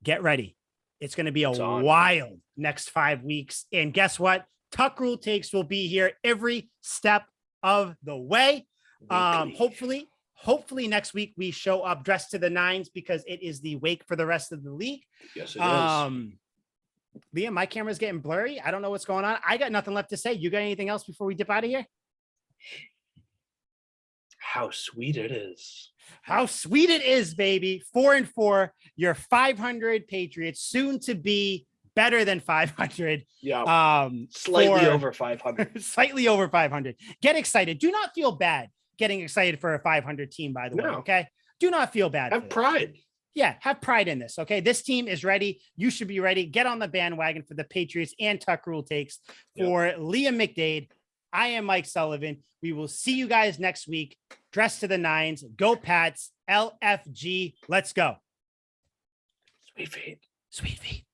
Speaker 1: get ready. It's going to be a wild next 5 weeks. And guess what? Tuck Rule Takes will be here every step of the way. Hopefully next week we show up dressed to the nines because it is the wake for the rest of the league.
Speaker 2: Yes, it is.
Speaker 1: Liam, my camera's getting blurry. I don't know what's going on. I got nothing left to say. You got anything else before we dip out of here?
Speaker 2: How sweet it is.
Speaker 1: How sweet it is, baby. 4-4. You're 500 Patriots, soon to be better than 500.
Speaker 2: Yeah. Slightly over 500.
Speaker 1: Slightly over 500. Get excited. Do not feel bad getting excited for a 500 team, by the way. Okay. Do not feel bad.
Speaker 2: Have pride.
Speaker 1: Yeah, have pride in this, okay? This team is ready. You should be ready. Get on the bandwagon for the Patriots and Tuck Rule Takes. For Liam McDade, I am Mike Sullivan. We will see you guys next week. Dress to the nines. Go Pats. LFG. Let's go.
Speaker 2: Sweet feet.
Speaker 1: Sweet feet.